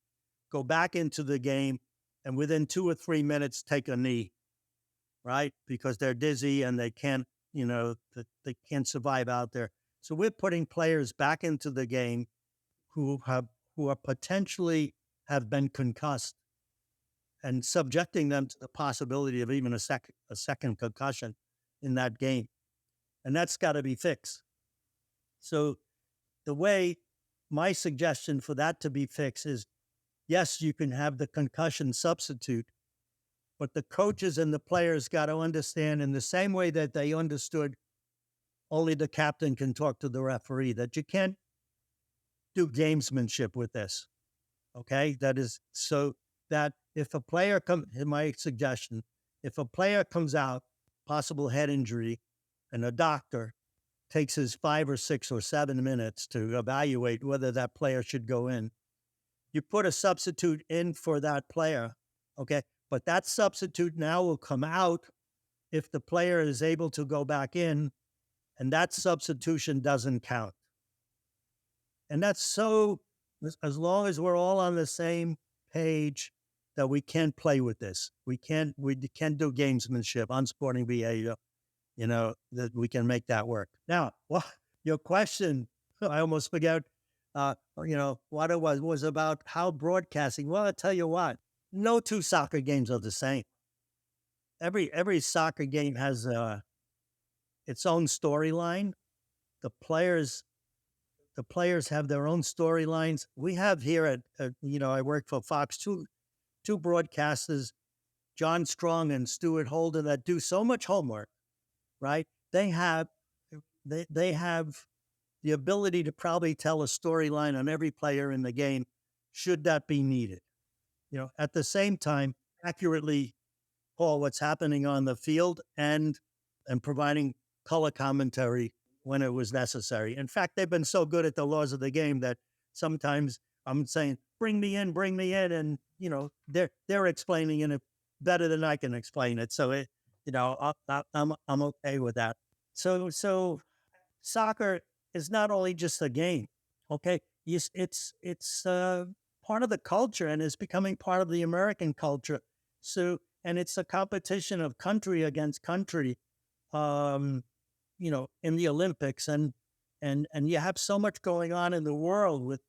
go back into the game, and within 2 or 3 minutes take a knee, right? Because they're dizzy and they can't, they can't survive out there. So we're putting players back into the game who are potentially have been concussed, and subjecting them to the possibility of even a second concussion in that game. And that's got to be fixed. So my suggestion for that to be fixed is, yes, you can have the concussion substitute, but the coaches and the players got to understand, in the same way that they understood only the captain can talk to the referee, that you can't do gamesmanship with this. Okay? That is so that if a player my suggestion, if a player comes out, possible head injury, and a doctor takes his 5 or 6 or 7 minutes to evaluate whether that player should go in, you put a substitute in for that player, okay? But that substitute now will come out if the player is able to go back in, and that substitution doesn't count. And that's so, as long as we're all on the same page that we can't play with this. We can't do gamesmanship, unsporting behavior. That we can make that work. Now, your question, I almost forgot. What it was about how broadcasting. Well, I tell you what, no two soccer games are the same. Every soccer game has its own storyline. The players have their own storylines. We have here I work for Fox, two broadcasters, John Strong and Stuart Holden, that do so much homework, right? They have the ability to probably tell a storyline on every player in the game, should that be needed. At the same time, accurately call what's happening on the field and providing color commentary when it was necessary. In fact, they've been so good at the laws of the game that sometimes I'm saying, bring me in, and they're explaining it better than I can explain it. So I'm okay with that. So soccer is not only just a game, okay? It's part of the culture, and it's becoming part of the American culture. So, and it's a competition of country against country, in the Olympics, and you have so much going on in the world with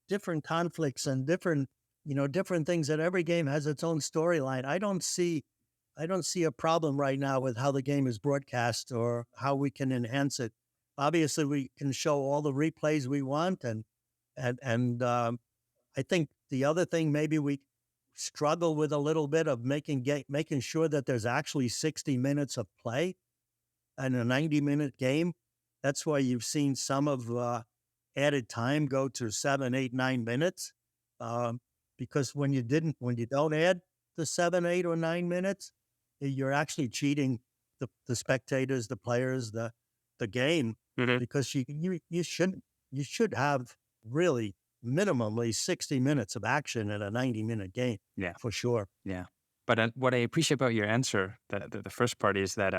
different conflicts and different things, that every game has its own storyline. I don't see a problem right now with how the game is broadcast or how we can enhance it. Obviously, we can show all the replays we want, and I think the other thing maybe we struggle with a little bit of making sure that there's actually 60 minutes of play in a 90-minute game. That's why you've seen some of added time go to 7, 8, 9 minutes, because when you don't add the 7, 8, or 9 minutes, you're actually cheating the spectators, the players, the game, because you should have really minimally 60 minutes of action in a 90-minute game. Yeah, for sure. yeah. But what I appreciate about your answer, the first part, is that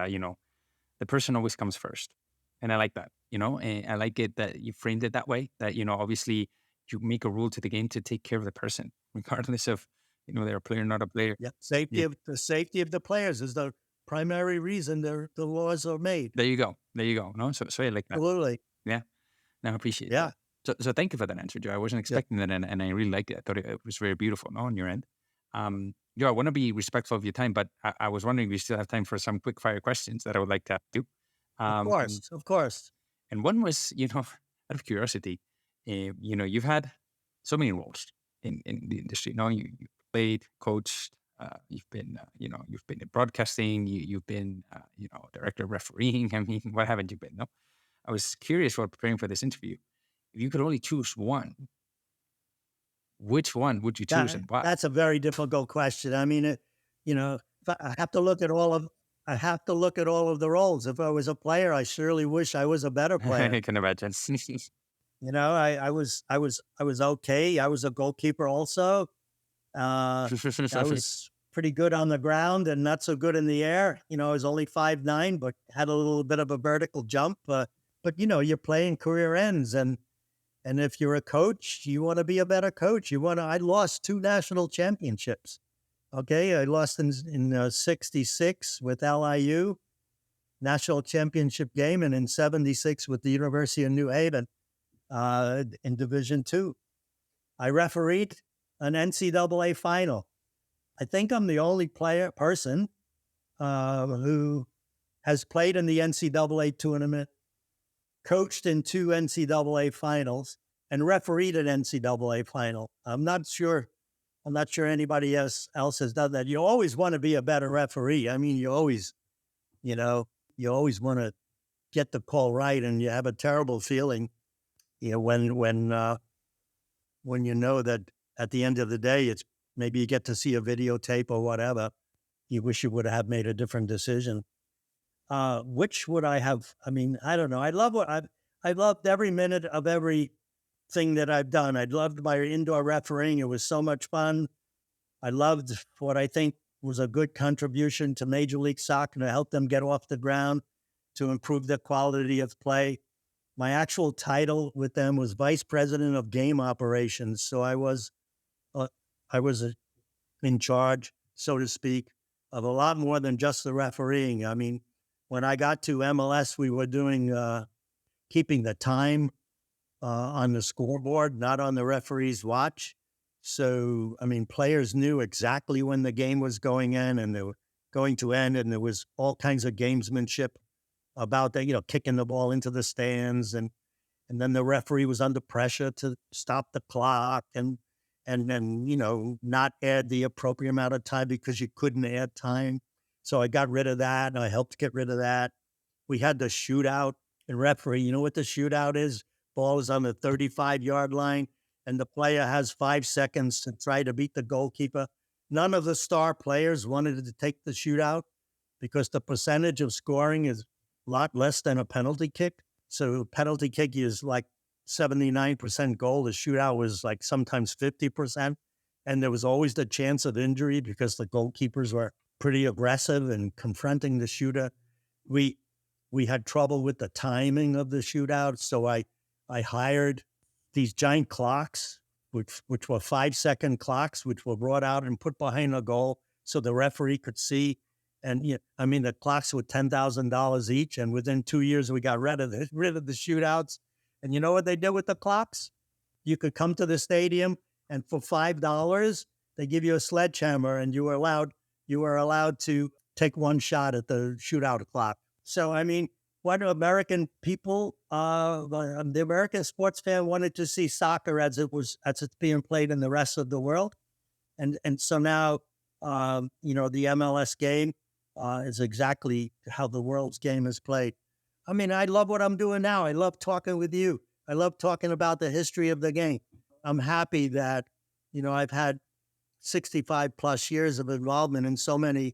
the person always comes first, and I like that. And I like it that you framed it that way. That obviously you make a rule to the game to take care of the person, regardless of they're a player or not a player. Yeah, the safety of the players is the primary reason the laws are made. There you go. No, so I like that. Absolutely. Yeah, no, I appreciate Yeah. that. So thank you for that answer, Joe. I wasn't expecting that, and I really liked it. I thought it was very beautiful, on your end. Joe, I want to be respectful of your time, but I was wondering if we still have time for some quick fire questions that I would like to do. Of course. And one was, out of curiosity, you've had so many roles in the industry. You played, coached, you've been in broadcasting, you've been, director of refereeing. I mean, what haven't you been? No, I was curious while preparing for this interview. If you could only choose one, which one would you choose and why? That's a very difficult question. I mean, I have to look at all of the roles. If I was a player, I surely wish I was a better player. I can imagine. I was okay. I was a goalkeeper also. I was pretty good on the ground and not so good in the air. I was only 5'9", but had a little bit of a vertical jump. But you're playing career ends, and if you're a coach, you want to be a better coach. I lost 2 national championships. Okay, I lost in 66 with LIU, national championship game, and in 76 with the University of New Haven in Division II. I refereed an NCAA final. I think I'm the only person who has played in the NCAA tournament, coached in 2 NCAA finals, and refereed an NCAA final. I'm not sure anybody else has done that. You always want to be a better referee. I mean, you always want to get the call right, and you have a terrible feeling, when you know that at the end of the day, it's maybe you get to see a videotape or whatever. You wish you would have made a different decision. Which would I have? I mean, I don't know. I loved every minute of everything that I've done. I loved my indoor refereeing. It was so much fun. I loved what I think was a good contribution to Major League Soccer to help them get off the ground, to improve the quality of play. My actual title with them was Vice President of Game Operations. So I was in charge, so to speak, of a lot more than just the refereeing. I mean, when I got to MLS, we were doing keeping the time on the scoreboard, not on the referee's watch. So, I mean, players knew exactly when the game was going in and they were going to end, and there was all kinds of gamesmanship about that, kicking the ball into the stands, and then the referee was under pressure to stop the clock and then, not add the appropriate amount of time because you couldn't add time. So I got rid of that, and I helped get rid of that. We had the shootout and referee. You know what the shootout is? Ball is on the 35-yard line, and the player has 5 seconds to try to beat the goalkeeper. None of the star players wanted to take the shootout because the percentage of scoring is a lot less than a penalty kick. So a penalty kick is like 79% goal. The shootout was like sometimes 50%. And there was always the chance of injury because the goalkeepers were pretty aggressive and confronting the shooter. We had trouble with the timing of the shootout. So I hired these giant clocks, which were 5-second clocks, which were brought out and put behind the goal so the referee could see. And the clocks were $10,000 each, and within 2 years we got rid of the shootouts. And you know what they did with the clocks? You could come to the stadium, and for $5, they give you a sledgehammer, and you were allowed to take one shot at the shootout clock. So I mean, what American people, the American sports fan wanted to see soccer as it's being played in the rest of the world, and so now the MLS game is exactly how the world's game is played. I mean, I love what I'm doing now. I love talking with you. I love talking about the history of the game. I'm happy that, I've had 65 plus years of involvement in so many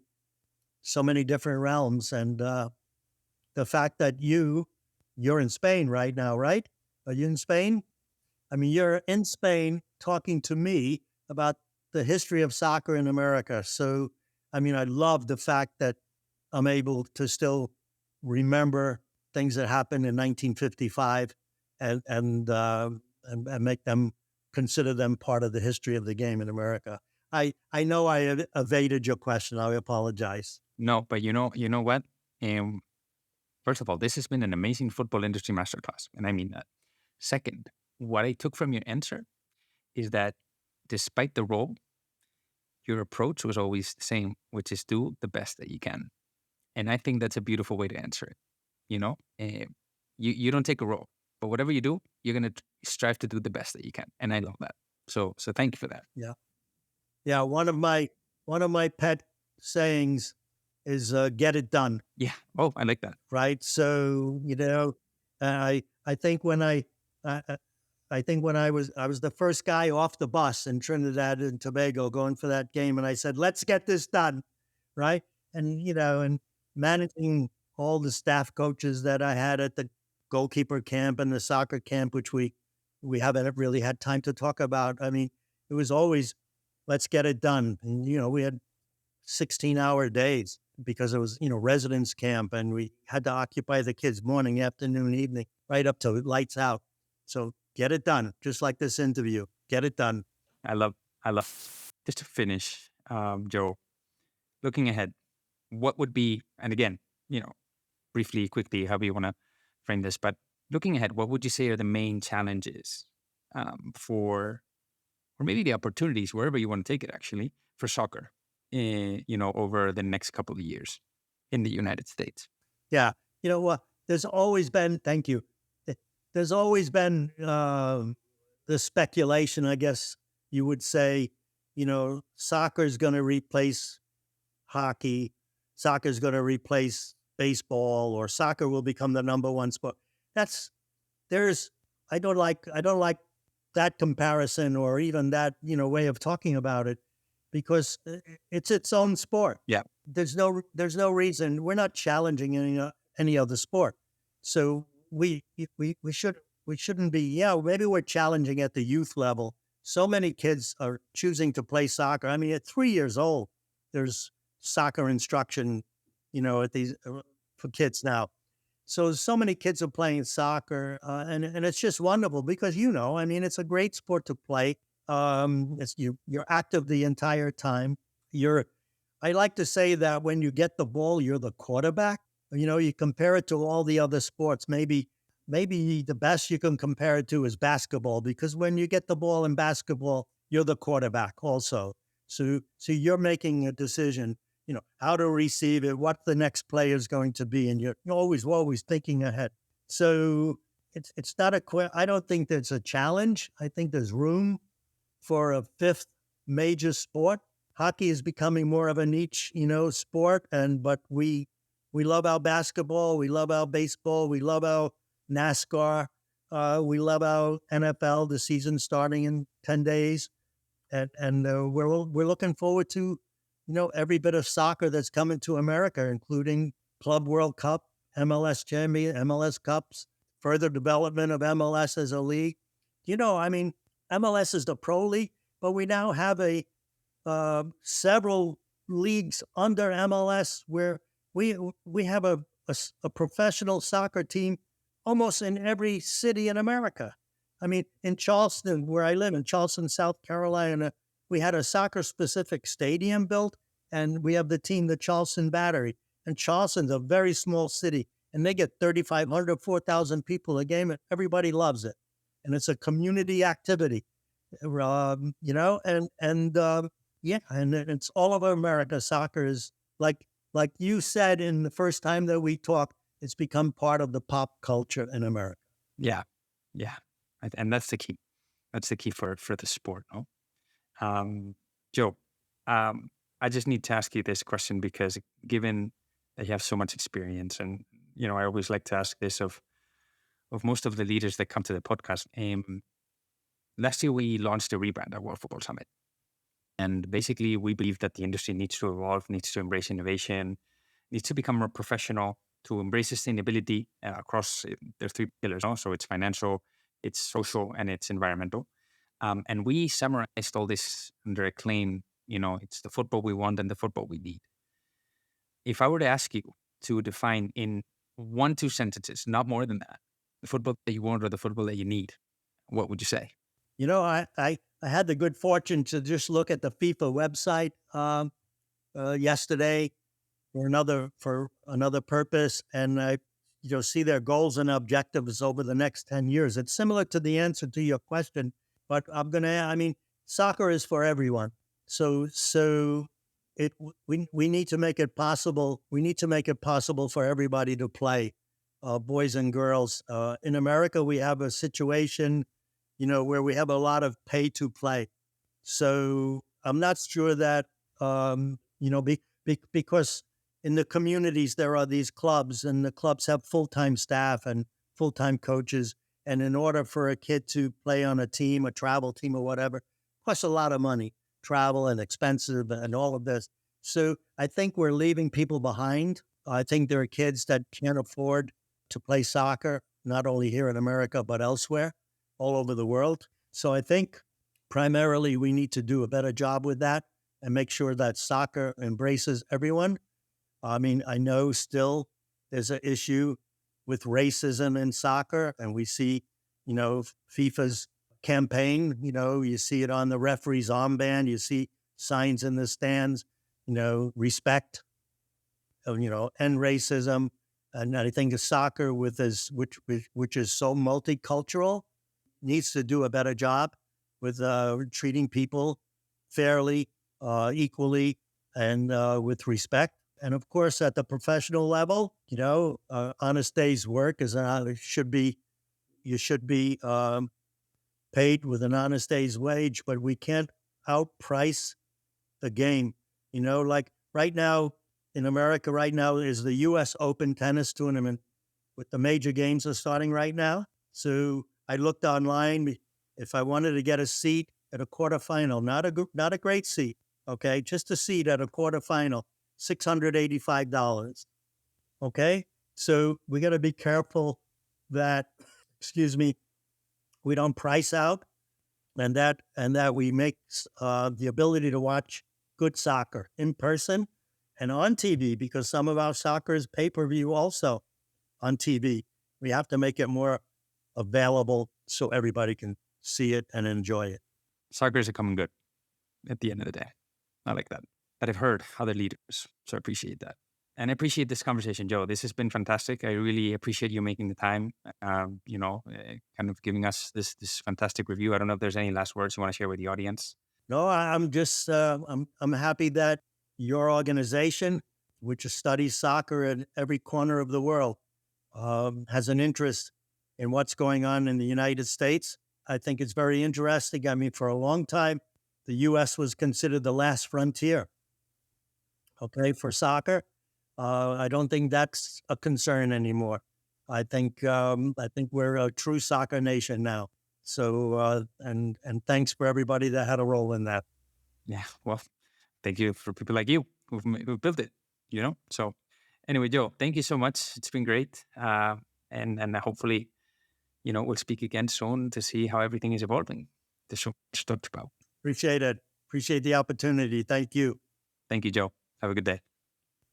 different realms. And the fact that you're in Spain right now, right? Are you in Spain? I mean, you're in Spain talking to me about the history of soccer in America. So, I mean, I love the fact that I'm able to still remember things that happened in 1955 and make them, consider them part of the history of the game in America. I know I evaded your question. I apologize. No, but you know what? First of all, this has been an amazing football industry masterclass, and I mean that. Second, what I took from your answer is that despite the role, your approach was always the same, which is do the best that you can. And I think that's a beautiful way to answer it. You don't take a role, but whatever you do, you're going to strive to do the best that you can. And I love that. So thank you for that. Yeah. Yeah. One of my pet sayings is get it done. Yeah. Oh, I like that. Right. So, I think when I was the first guy off the bus in Trinidad and Tobago going for that game, and I said, let's get this done. Right. And, and managing all the staff coaches that I had at the goalkeeper camp and the soccer camp, which we haven't really had time to talk about. I mean, it was always, let's get it done. And, we had 16-hour days because it was, residence camp, and we had to occupy the kids morning, afternoon, evening, right up to lights out. So get it done, just like this interview. Get it done. I love. Just to finish, Joe, looking ahead, what would be, and again, briefly, quickly, however you want to frame this, but looking ahead, what would you say are the main challenges or maybe the opportunities, wherever you want to take it, actually, for soccer, over the next couple of years in the United States? Yeah. There's always been, thank you. There's always been the speculation, I guess you would say, soccer is going to replace hockey. Soccer is going to replace baseball, or soccer will become the number one sport. I don't like that comparison or even that, way of talking about it, because it's its own sport. Yeah. There's no reason. We're not challenging any other sport. So we shouldn't be. Yeah, maybe we're challenging at the youth level. So many kids are choosing to play soccer. I mean, at 3 years old, there's soccer instruction, at these for kids now. So many kids are playing soccer, and it's just wonderful because, it's a great sport to play. You're active the entire time. I like to say that when you get the ball, you're the quarterback. You compare it to all the other sports. Maybe the best you can compare it to is basketball, because when you get the ball in basketball, you're the quarterback also. So you're making a decision, how to receive it, what the next play is going to be, and you're always thinking ahead. So it's not I don't think there's a challenge. I think there's room for a fifth major sport. Hockey is becoming more of a niche, sport, but we love our basketball, we love our baseball, we love our NASCAR, we love our NFL. The season starting in 10 days, and we're looking forward to every bit of soccer that's coming to America, including Club World Cup, MLS Champion, MLS Cups, further development of MLS as a league. MLS is the pro league, but we now have several leagues under MLS where we have a professional soccer team almost in every city in America. In Charleston, where I live, in Charleston, South Carolina, we had a soccer-specific stadium built, and we have the team, the Charleston Battery. And Charleston's a very small city, and they get 3,500, 4,000 people a game, and everybody loves it. And it's a community activity, and it's all over America. Soccer is, like you said in the first time that we talked, it's become part of the pop culture in America. Yeah. And that's the key. That's the key for the sport, no? Joe, I just need to ask you this question, because given that you have so much experience, and I always like to ask this of most of the leaders that come to the podcast. Last year we launched a rebrand at World Football Summit, and basically we believe that the industry needs to evolve, needs to embrace innovation, needs to become more professional, to embrace sustainability across their three pillars. So it's financial, it's social, and it's environmental. And we summarized all this under a claim, it's the football we want and the football we need. If I were to ask you to define in 1-2 sentences, not more than that, the football that you want or the football that you need, what would you say? I had the good fortune to just look at the FIFA website yesterday for another purpose, and I see their goals and objectives over the next 10 years. It's similar to the answer to your question, but soccer is for everyone. So we need to make it possible. We need to make it possible for everybody to play, boys and girls. In America, we have a situation, where we have a lot of pay to play. So I'm not sure that, because in the communities, there are these clubs, and the clubs have full-time staff and full-time coaches. And in order for a kid to play on a team, a travel team or whatever, costs a lot of money, travel and expensive and all of this. So I think we're leaving people behind. I think there are kids that can't afford to play soccer, not only here in America, but elsewhere, all over the world. So I think primarily we need to do a better job with that and make sure that soccer embraces everyone. I know still there's an issue with racism in soccer, and we see, FIFA's campaign, you see it on the referee's armband, you see signs in the stands, respect, end racism. And I think the soccer which is so multicultural needs to do a better job with treating people fairly, equally, and with respect. And of course, at the professional level, honest day's work you should be paid with an honest day's wage, but we can't outprice the game. Like right now in America, is the U.S. Open tennis tournament, with the major games are starting right now. So I looked online. If I wanted to get a seat at a quarterfinal, not a great seat, okay, just a seat at a quarterfinal, $685. Okay, so we got to be careful that, we don't price out, and that we make the ability to watch good soccer in person and on TV, because some of our soccer is pay-per-view also on TV. We have to make it more available so everybody can see it and enjoy it. soccer is a common good at the end of the day. I like that. That I've heard other leaders. So I appreciate that. And I appreciate this conversation, Joe. This has been fantastic. I really appreciate you making the time, kind of giving us this fantastic review. I don't know if there's any last words you want to share with the audience. No, I'm just I'm happy that your organization, which studies soccer in every corner of the world, has an interest in what's going on in the United States. I think it's very interesting. I mean, for a long time, the U.S. was considered the last frontier, okay, for soccer. I don't think that's a concern anymore. I think we're a true soccer nation now. So and thanks for everybody that had a role in that. Yeah, well, thank you for people like you who've built it, So anyway, Joe, thank you so much. It's been great. And hopefully, we'll speak again soon to see how everything is evolving. There's so much to talk about. Appreciate it. Appreciate the opportunity. Thank you. Thank you, Joe. Have a good day.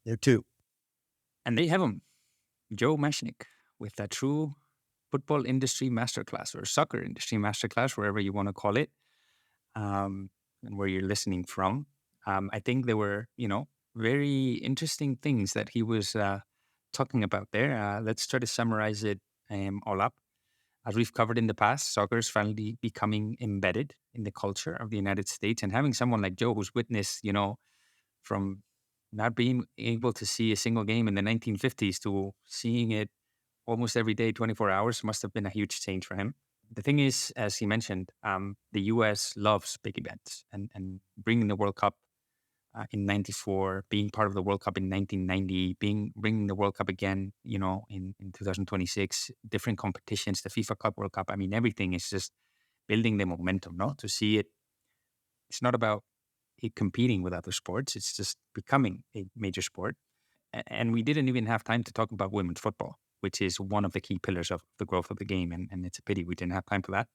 You too. And there you have him, Joe Machnik, with a true football industry masterclass or soccer industry masterclass, wherever you want to call it, and where you're listening from. I think there were, very interesting things that he was talking about there. Let's try to summarize it all up. As we've covered in the past, soccer is finally becoming embedded in the culture of the United States. And having someone like Joe who's witnessed, from not being able to see a single game in the 1950s to seeing it almost every day, 24 hours, must have been a huge change for him. The thing is, as he mentioned, the U.S. loves big events, and bringing the World Cup in '94, being part of the World Cup in 1990, bringing the World Cup again, in 2026, different competitions, the FIFA Cup, World Cup. I mean, everything is just building the momentum, no? To see it, it's not about it competing with other sports. It's just becoming a major sport. And we didn't even have time to talk about women's football, which is one of the key pillars of the growth of the game. And it's a pity we didn't have time for that.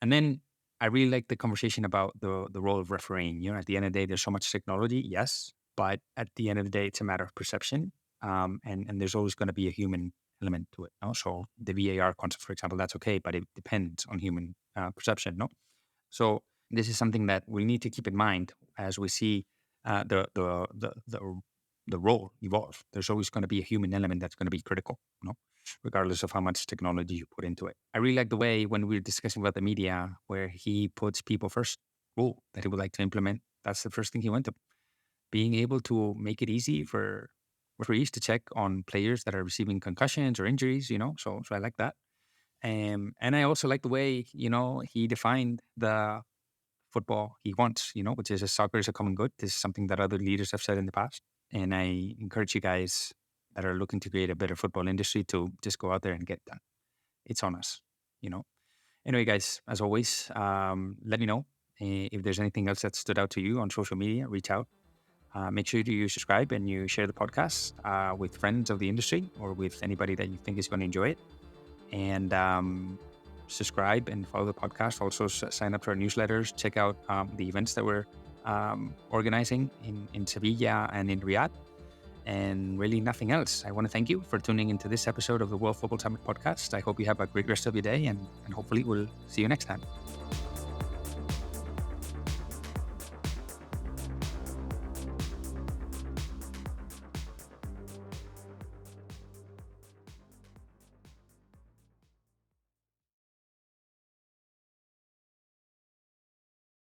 And then I really like the conversation about the role of refereeing. At the end of the day, there's so much technology, yes, but at the end of the day, it's a matter of perception. And there's always going to be a human element to it. No? So the VAR concept, for example, that's okay, but it depends on human perception. No, so this is something that we need to keep in mind as we see the role evolve. There's always going to be a human element that's going to be critical, regardless of how much technology you put into it. I really like the way when we were discussing about the media, where he puts people first rule that he would like to implement. That's the first thing he went to. Being able to make it easy for referees to check on players that are receiving concussions or injuries, so I like that. And I also like the way, he defined the football he wants, which is soccer is a common good. This is something that other leaders have said in the past. And I encourage you guys that are looking to create a better football industry to just go out there and get that. It's on us, Anyway, guys, as always, let me know if there's anything else that stood out to you on social media. Reach out. Make sure you subscribe and you share the podcast with friends of the industry or with anybody that you think is going to enjoy it. And subscribe and follow the podcast. Also sign up to our newsletters. Check out the events that we're organizing in Sevilla and in Riyadh. And really nothing else. I want to thank you for tuning into this episode of the World Football Summit podcast. I hope you have a great rest of your day, and hopefully we'll see you next time.